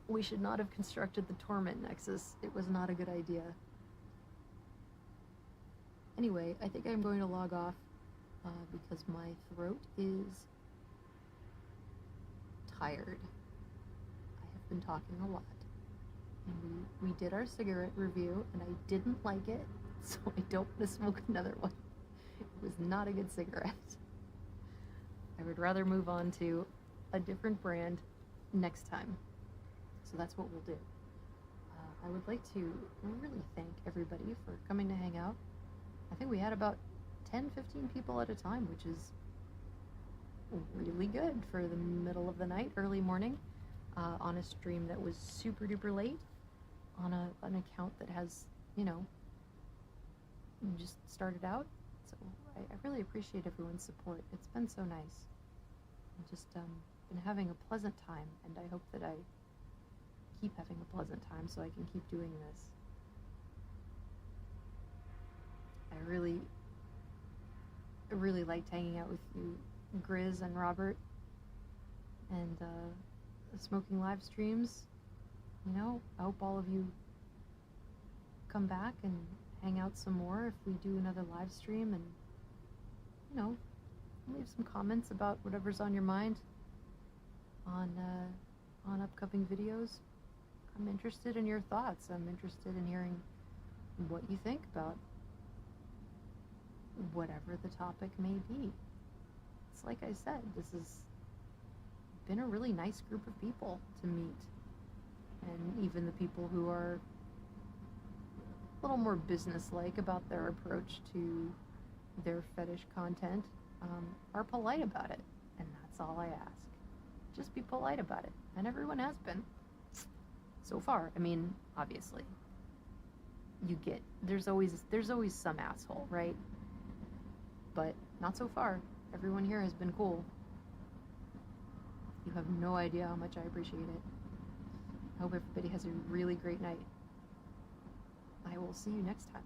Speaker 1: We should not have constructed the torment nexus. It was not a good idea. Anyway, I think I'm going to log off because my throat is tired. I have been talking a lot. And we did our cigarette review, and I didn't like it, so I don't want to smoke another one. It was not a good cigarette. I would rather move on to a different brand next time. So that's what we'll do. I would like to really thank everybody for coming to hang out. I think we had about 10, 15 people at a time, which is really good for the middle of the night, early morning, on a stream that was super duper late, on an account that has, you know, just started out. So I really appreciate everyone's support. It's been so nice. I've just been having a pleasant time, and I hope that I keep having a pleasant time so I can keep doing this. I really liked hanging out with you, Grizz and Robert, and smoking live streams. You know, I hope all of you come back and hang out some more if we do another live stream, and, you know, leave some comments about whatever's on your mind on upcoming videos. I'm interested in your thoughts. I'm interested in hearing what you think about whatever the topic may be. It's like I said, this has been a really nice group of people to meet. And even the people who are a little more business-like about their approach to their fetish content are polite about it. And that's all I ask. Just be polite about it. And everyone has been. So far. I mean, obviously, there's always some asshole, right? But not so far. Everyone here has been cool. You have no idea how much I appreciate it. I hope everybody has a really great night. I will see you next time.